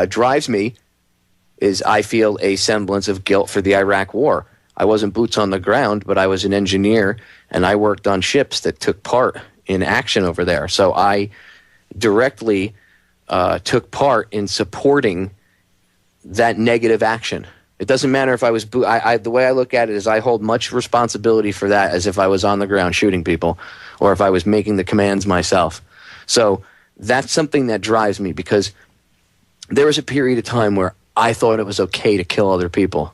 drives me is I feel a semblance of guilt for the Iraq war. I wasn't boots on the ground, but I was an engineer, and I worked on ships that took part in action over there. So I directly took part in supporting that negative action. It doesn't matter if I was the way I look at it is I hold much responsibility for that as if I was on the ground shooting people or if I was making the commands myself. So that's something that drives me because there was a period of time where I thought it was okay to kill other people.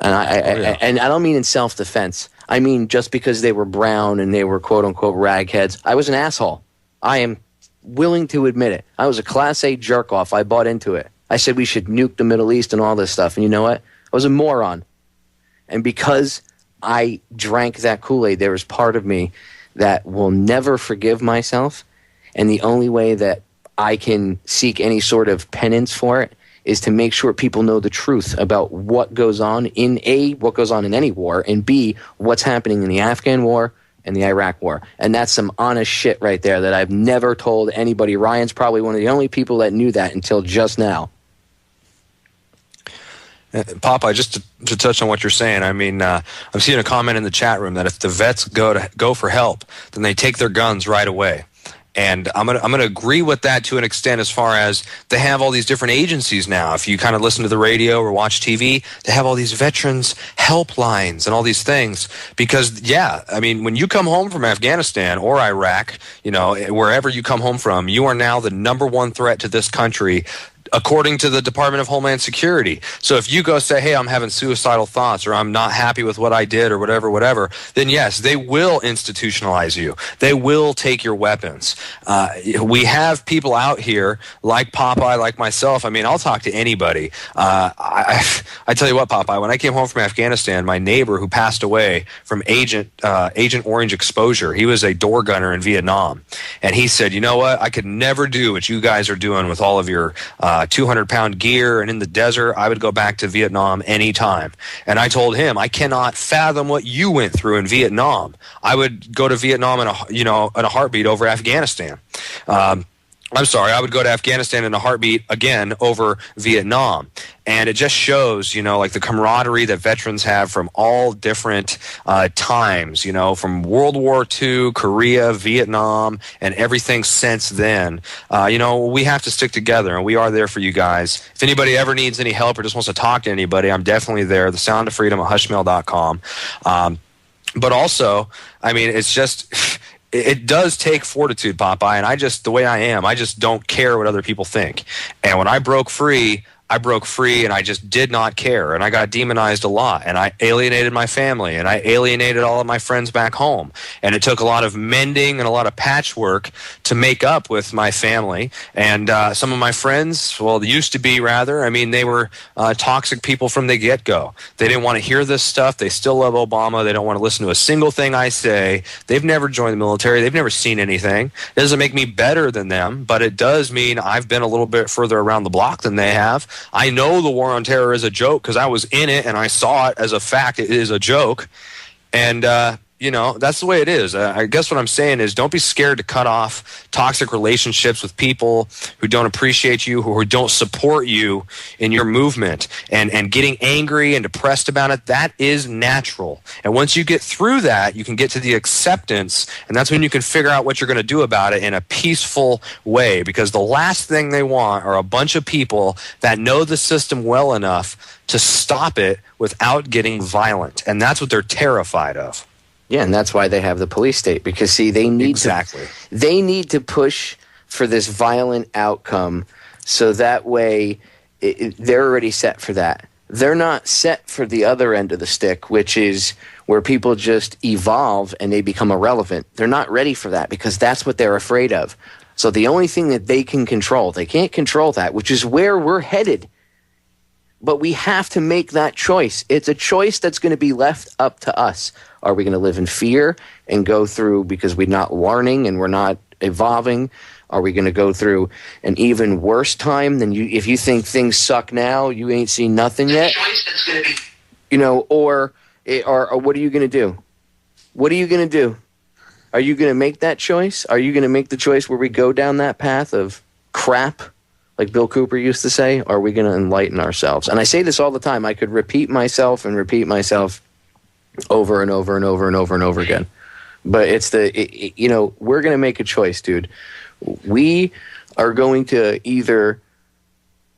And and I don't mean in self-defense. I mean just because they were brown and they were quote-unquote ragheads. I was an asshole. I am willing to admit it. I was a Class A jerk-off. I bought into it. I said we should nuke the Middle East and all this stuff. And you know what? I was a moron. And because I drank that Kool-Aid, there was part of me that will never forgive myself. And the only way that I can seek any sort of penance for it is to make sure people know the truth about what goes on in any war, and B, what's happening in the Afghan war and the Iraq war. And that's some honest shit right there that I've never told anybody. Ryan's probably one of the only people that knew that until just now. Popeye, just to touch on what you're saying, I mean, I'm seeing a comment in the chat room that if the vets go for help, then they take their guns right away. And I'm gonna agree with that to an extent as far as they have all these different agencies now. If you kind of listen to the radio or watch TV, they have all these veterans helplines and all these things. Because, yeah, I mean, when you come home from Afghanistan or Iraq, wherever you come home from, you are now the number one threat to this country according to the Department of Homeland Security. So if you go say, hey, I'm having suicidal thoughts, or I'm not happy with what I did, or whatever, then yes, they will institutionalize you. They will take your weapons. We have people out here like Popeye, like myself. I mean, I'll talk to anybody. I tell you what, Popeye, when I came home from Afghanistan, my neighbor who passed away from Agent Orange exposure, he was a door gunner in Vietnam. And he said, you know what, I could never do what you guys are doing with all of your 200-pound gear and in the desert. I would go back to Vietnam anytime. And I told him, I cannot fathom what you went through in Vietnam. I would go to Vietnam in a heartbeat over Afghanistan. I'm sorry, I would go to Afghanistan in a heartbeat again over Vietnam. And it just shows, like the camaraderie that veterans have from all different times, from World War II, Korea, Vietnam, and everything since then. We have to stick together, and we are there for you guys. If anybody ever needs any help or just wants to talk to anybody, I'm definitely there. The Sound of Freedom at hushmail.com. But also, I mean, it's just... It does take fortitude, Popeye, and the way I am, I just don't care what other people think. And when I broke free, and I just did not care, and I got demonized a lot, and I alienated my family, and I alienated all of my friends back home. And it took a lot of mending and a lot of patchwork to make up with my family. And some of my friends, used to be rather, I mean, they were toxic people from the get-go. They didn't want to hear this stuff. They still love Obama. They don't want to listen to a single thing I say. They've never joined the military. They've never seen anything. It doesn't make me better than them, but it does mean I've been a little bit further around the block than they have. I know the war on terror is a joke because I was in it and I saw it as a fact. It is a joke. And, that's the way it is. I guess what I'm saying is don't be scared to cut off toxic relationships with people who don't appreciate you, who don't support you in your movement. And getting angry and depressed about it, that is natural. And once you get through that, you can get to the acceptance, and that's when you can figure out what you're going to do about it in a peaceful way. Because the last thing they want are a bunch of people that know the system well enough to stop it without getting violent. And that's what they're terrified of. Yeah, and that's why they have the police state, because see, they need to push for this violent outcome, so that way they're already set for that. They're not set for the other end of the stick, which is where people just evolve and they become irrelevant. They're not ready for that because that's what they're afraid of. So the only thing that they can control, they can't control that, which is where we're headed. But we have to make that choice. It's a choice that's going to be left up to us. Are we going to live in fear and go through because we're not learning and we're not evolving? Are we going to go through an even worse time than you? If you think things suck now, you ain't seen nothing yet. Or what are you going to do? What are you going to do? Are you going to make that choice? Are you going to make the choice where we go down that path of crap, like Bill Cooper used to say? Or are we going to enlighten ourselves? And I say this all the time. I could repeat myself over and over and over and over and over again. But we're going to make a choice, dude. We are going to either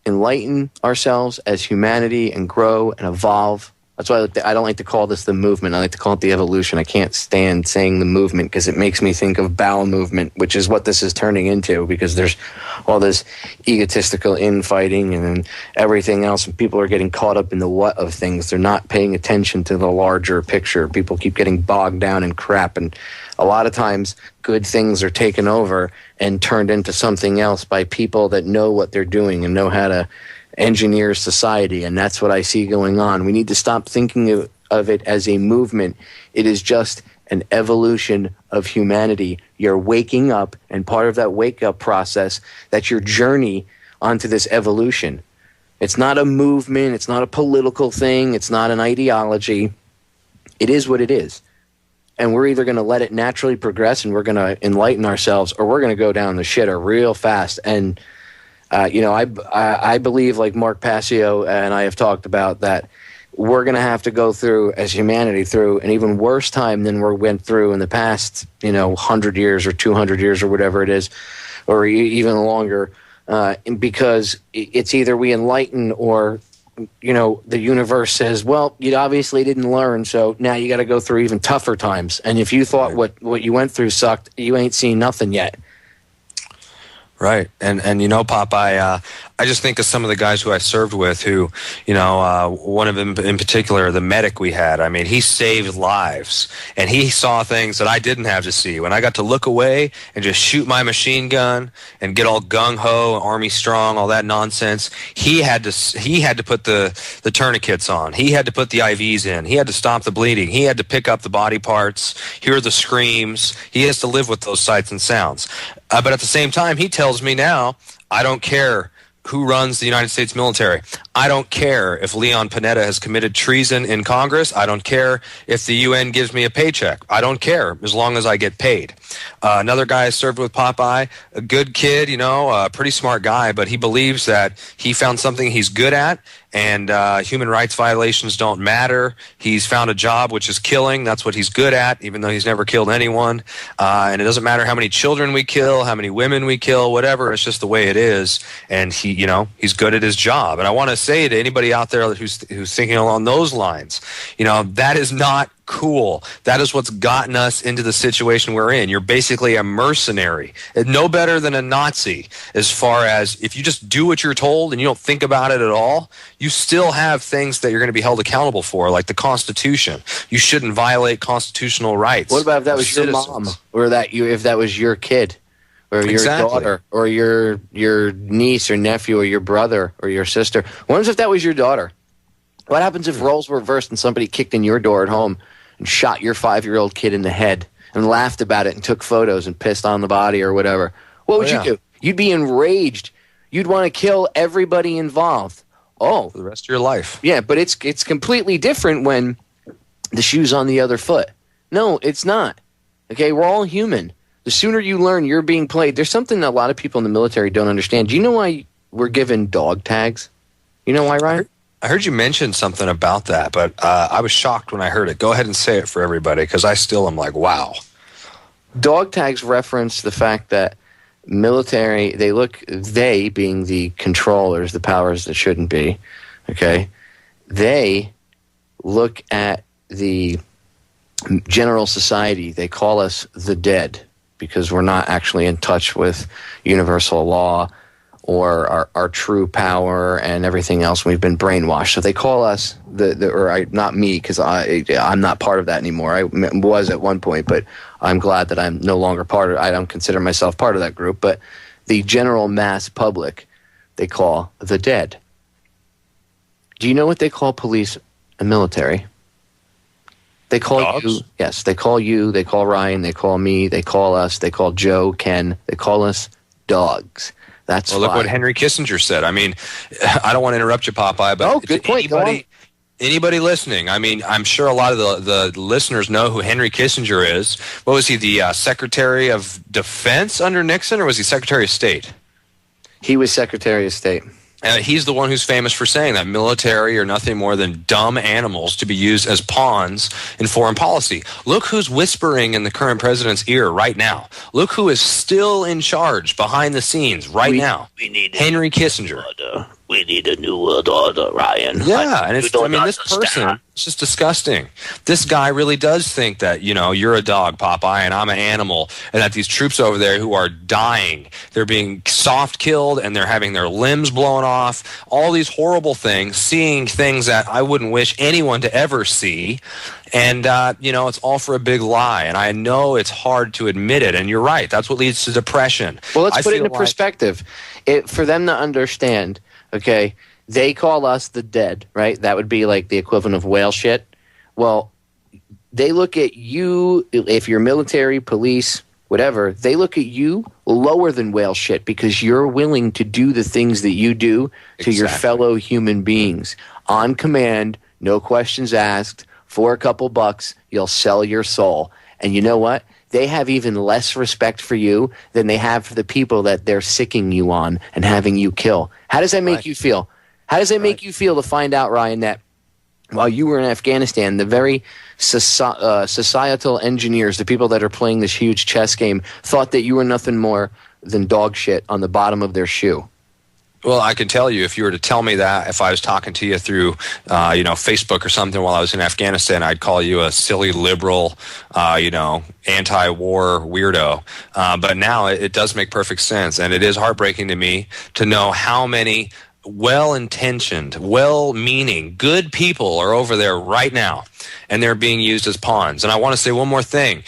enlighten ourselves as humanity and grow and evolve. That's why I don't like to call this the movement. I like to call it the evolution. I can't stand saying the movement because it makes me think of bowel movement, which is what this is turning into, because there's all this egotistical infighting and everything else, and people are getting caught up in the what of things. They're not paying attention to the larger picture. People keep getting bogged down in crap, and a lot of times good things are taken over and turned into something else by people that know what they're doing and know how to engineer society, and that's what I see going on. We need to stop thinking of it as a movement. It is just an evolution of humanity. You're waking up, and part of that wake-up process, that's your journey onto this evolution. It's not a movement. It's not a political thing. It's not an ideology. It is what it is. And we're either going to let it naturally progress and we're going to enlighten ourselves, or we're going to go down the shitter real fast. And I believe, like Mark Passio and I have talked about, that we're going to have to go through, as humanity, through an even worse time than we went through in the past, 100 years or 200 years or whatever it is, or even longer, because it's either we enlighten or, the universe says, well, you obviously didn't learn, so now you got to go through even tougher times. And if you thought what you went through sucked, you ain't seen nothing yet. Right. And you know, Popeye, I just think of some of the guys who I served with who, one of them in particular, the medic we had, I mean, he saved lives and he saw things that I didn't have to see. When I got to look away and just shoot my machine gun and get all gung-ho, Army strong, all that nonsense, he had to put the tourniquets on. He had to put the IVs in. He had to stop the bleeding. He had to pick up the body parts, hear the screams. He has to live with those sights and sounds. But at the same time, he tells me now, I don't care who runs the United States military. I don't care if Leon Panetta has committed treason in Congress. I don't care if the UN gives me a paycheck. I don't care as long as I get paid. Another guy I served with, Popeye, a good kid, a pretty smart guy, but he believes that he found something he's good at, and human rights violations don't matter. He's found a job which is killing. That's what he's good at, even though he's never killed anyone. And it doesn't matter how many children we kill, how many women we kill, whatever. It's just the way it is. And he's good at his job. And I want to say to anybody out there who's thinking along those lines, that is not cool. That is what's gotten us into the situation we're in. You're basically a mercenary, no better than a Nazi, as far as if you just do what you're told and you don't think about it at all, you still have things that you're going to be held accountable for, like the Constitution. You shouldn't violate constitutional rights. What about if that was your mom, or if that was your kid, or your daughter, or your niece or nephew, or your brother or your sister? What if that was your daughter? What happens if roles were reversed and somebody kicked in your door at home and shot your 5-year-old kid in the head and laughed about it and took photos and pissed on the body or whatever? What would you do? You'd be enraged. You'd want to kill everybody involved. Oh, for the rest of your life. Yeah, but it's completely different when the shoe's on the other foot. No, it's not. Okay, we're all human. The sooner you learn you're being played, there's something that a lot of people in the military don't understand. Do you know why we're given dog tags? You know why, Ryan? I heard you mention something about that, but I was shocked when I heard it. Go ahead and say it for everybody, because I still am like, wow. Dog tags reference the fact that military, they being the controllers, the powers that shouldn't be, okay, they look at the general society. They call us the dead because we're not actually in touch with universal law or our true power and everything else. We've been brainwashed. So they call us not me, because I'm not part of that anymore. I was at one point, but I'm glad that I'm no longer part of it. I don't consider myself part of that group. But the general mass public, they call the dead. Do you know what they call police and military? They call dogs? you. Yes, they call you. They call Ryan. They call me. They call us. They call Joe, Ken. They call us dogs. That's look what Henry Kissinger said. I mean, I don't want to interrupt you, Popeye, but good point. Anybody listening, I mean, I'm sure a lot of the listeners know who Henry Kissinger is. What was he, the Secretary of Defense under Nixon, or was he Secretary of State? He was Secretary of State. He's the one who's famous for saying that military are nothing more than dumb animals to be used as pawns in foreign policy. Look who's whispering in the current president's ear right now. Look who is still in charge behind the scenes now. We need Henry Kissinger. We need a new world order, Ryan. Yeah, and this person, it's just disgusting. This guy really does think that, you're a dog, Popeye, and I'm an animal, and that these troops over there who are dying, they're being soft killed, and they're having their limbs blown off, all these horrible things, seeing things that I wouldn't wish anyone to ever see, and, it's all for a big lie, and I know it's hard to admit it, and you're right, that's what leads to depression. Well, let's put it into perspective. For them to understand, okay, they call us the dead, right? That would be like the equivalent of whale shit. Well, they look at you, if you're military, police, whatever, they look at you lower than whale shit because you're willing to do the things that you do to your fellow human beings. On command, no questions asked, for a couple bucks, you'll sell your soul. And you know what? They have even less respect for you than they have for the people that they're sicking you on and having you kill. How does that make you feel? How does it make you feel to find out, Ryan, that while you were in Afghanistan, the very societal engineers, the people that are playing this huge chess game, thought that you were nothing more than dog shit on the bottom of their shoe? Well, I can tell you, if you were to tell me that, if I was talking to you through, Facebook or something while I was in Afghanistan, I'd call you a silly liberal, anti-war weirdo. But now it does make perfect sense, and it is heartbreaking to me to know how many well-intentioned, well-meaning, good people are over there right now, and they're being used as pawns. And I want to say one more thing.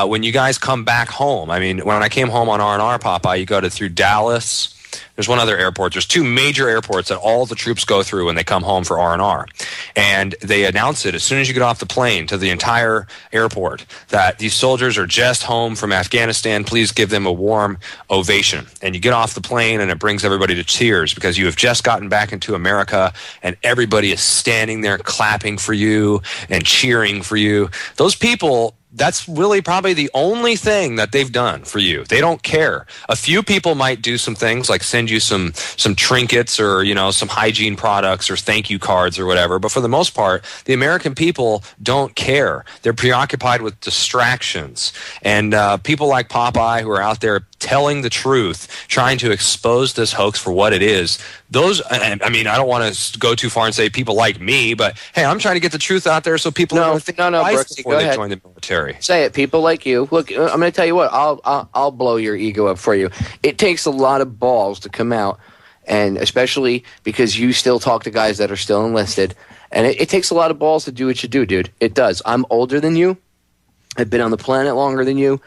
When you guys come back home, I mean, when I came home on R&R, Popeye, you go through Dallas. There's one other airport. There's two major airports that all the troops go through when they come home for R&R. And they announce it as soon as you get off the plane to the entire airport that these soldiers are just home from Afghanistan. Please give them a warm ovation. And you get off the plane and it brings everybody to tears because you have just gotten back into America and everybody is standing there clapping for you and cheering for you. Those people, that's really probably the only thing that they've done for you. They don't care. A few people might do some things like send you some trinkets or, some hygiene products or thank you cards or whatever. But for the most part, the American people don't care. They're preoccupied with distractions. And people like Popeye who are out there telling the truth, trying to expose this hoax for what it is. Those, I don't want to go too far and say people like me, but hey, I'm trying to get the truth out there so people don't think twice before they join the military. Say it, people like you. Look, I'm going to tell you what. I'll blow your ego up for you. It takes a lot of balls to come out, and especially because you still talk to guys that are still enlisted, and it takes a lot of balls to do what you do, dude. It does. I'm older than you. I've been on the planet longer than you.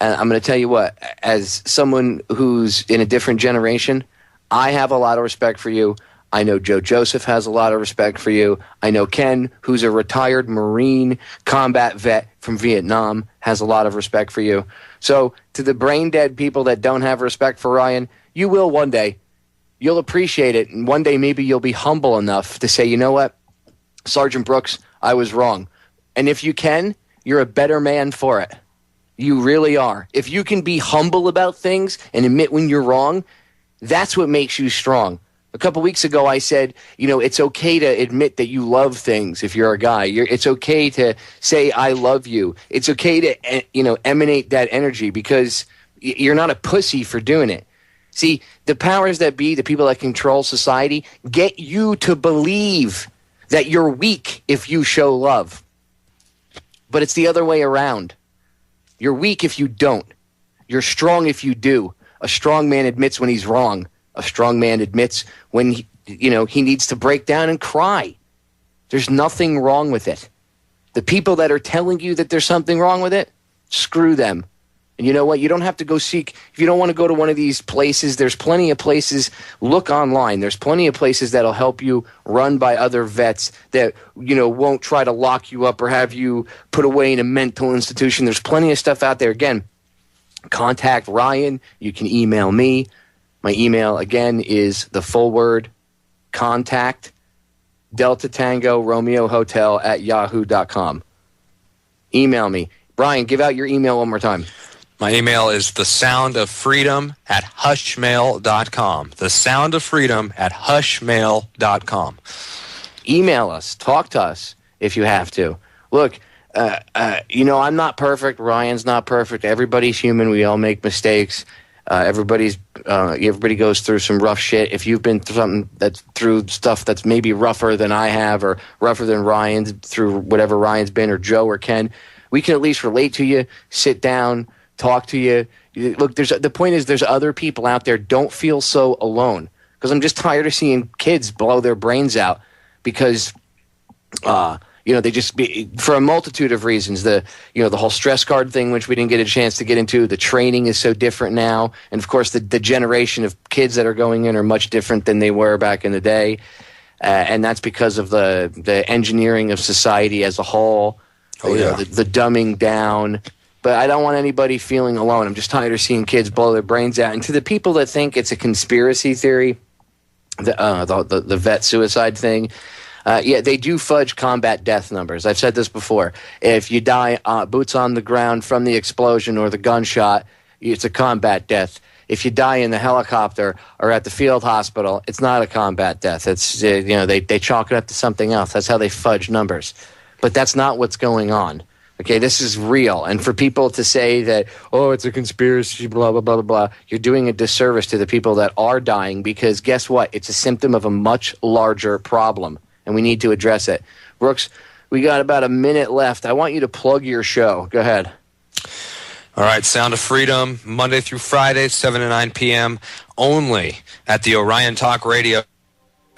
And I'm going to tell you what, as someone who's in a different generation, I have a lot of respect for you. I know Joe Joseph has a lot of respect for you. I know Ken, who's a retired Marine combat vet from Vietnam, has a lot of respect for you. So to the brain-dead people that don't have respect for Ryan, you will one day. You'll appreciate it, and one day maybe you'll be humble enough to say, you know what, Sergeant Brooks, I was wrong. And if you can, you're a better man for it. You really are. If you can be humble about things and admit when you're wrong, that's what makes you strong. A couple weeks ago, I said, it's okay to admit that you love things if you're a guy. It's okay to say, I love you. It's okay to, emanate that energy because you're not a pussy for doing it. See, the powers that be, the people that control society, get you to believe that you're weak if you show love. But it's the other way around. You're weak if you don't. You're strong if you do. A strong man admits when he's wrong. A strong man admits when he needs to break down and cry. There's nothing wrong with it. The people that are telling you that there's something wrong with it, screw them. And you know what? You don't have to go seek. If you don't want to go to one of these places, there's plenty of places. Look online. There's plenty of places that'll help you, run by other vets that, won't try to lock you up or have you put away in a mental institution. There's plenty of stuff out there. Again, contact Ryan. You can email me. My email, again, is the full word, contact, Delta Tango Romeo Hotel @yahoo.com. Email me. Brian, give out your email one more time. My email is thesoundoffreedom@hushmail.com. Thesoundoffreedom@hushmail.com. Email us. Talk to us if you have to. Look, I'm not perfect. Ryan's not perfect. Everybody's human. We all make mistakes. Everybody goes through some rough shit. If you've been through stuff that's maybe rougher than I have or rougher than Ryan's, through whatever Ryan's been, or Joe or Ken, we can at least relate to you, sit down, talk to you. Look, the point is there's other people out there. Don't feel so alone, because I'm just tired of seeing kids blow their brains out because they just for a multitude of reasons. The whole stress card thing, which we didn't get a chance to get into. The training is so different now, and of course the generation of kids that are going in are much different than they were back in the day, and that's because of the engineering of society as a whole. The dumbing down. But I don't want anybody feeling alone. I'm just tired of seeing kids blow their brains out. And to the people that think it's a conspiracy theory, the vet suicide thing, they do fudge combat death numbers. I've said this before. If you die boots on the ground from the explosion or the gunshot, it's a combat death. If you die in the helicopter or at the field hospital, it's not a combat death. It's they chalk it up to something else. That's how they fudge numbers. But that's not what's going on. Okay, this is real. And for people to say that, oh, it's a conspiracy, blah, blah, blah, blah, blah, you're doing a disservice to the people that are dying because guess what? It's a symptom of a much larger problem, and we need to address it. Brooks, we got about a minute left. I want you to plug your show. Go ahead. All right, Sound of Freedom, Monday through Friday, 7 to 9 p.m., only at the Orion Talk Radio.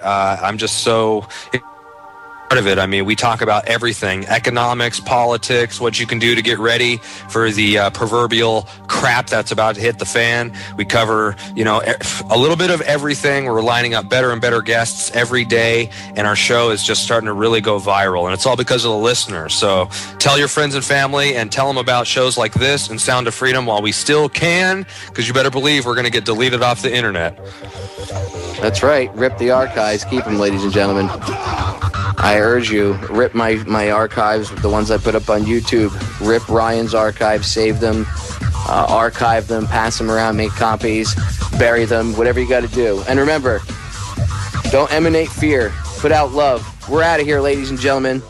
I'm just so part of it. I mean, we talk about everything: economics, politics, what you can do to get ready for the proverbial crap that's about to hit the fan. We cover, a little bit of everything. We're lining up better and better guests every day, and our show is just starting to really go viral, and it's all because of the listeners. So tell your friends and family and tell them about shows like this and Sound of Freedom while we still can, because you better believe we're going to get deleted off the internet. That's right. Rip the archives. Keep them, ladies and gentlemen. I urge you, rip my archives, the ones I put up on YouTube. Rip Ryan's archives, save them, archive them, pass them around, make copies, bury them, whatever you got to do. And remember, don't emanate fear. Put out love. We're out of here, ladies and gentlemen.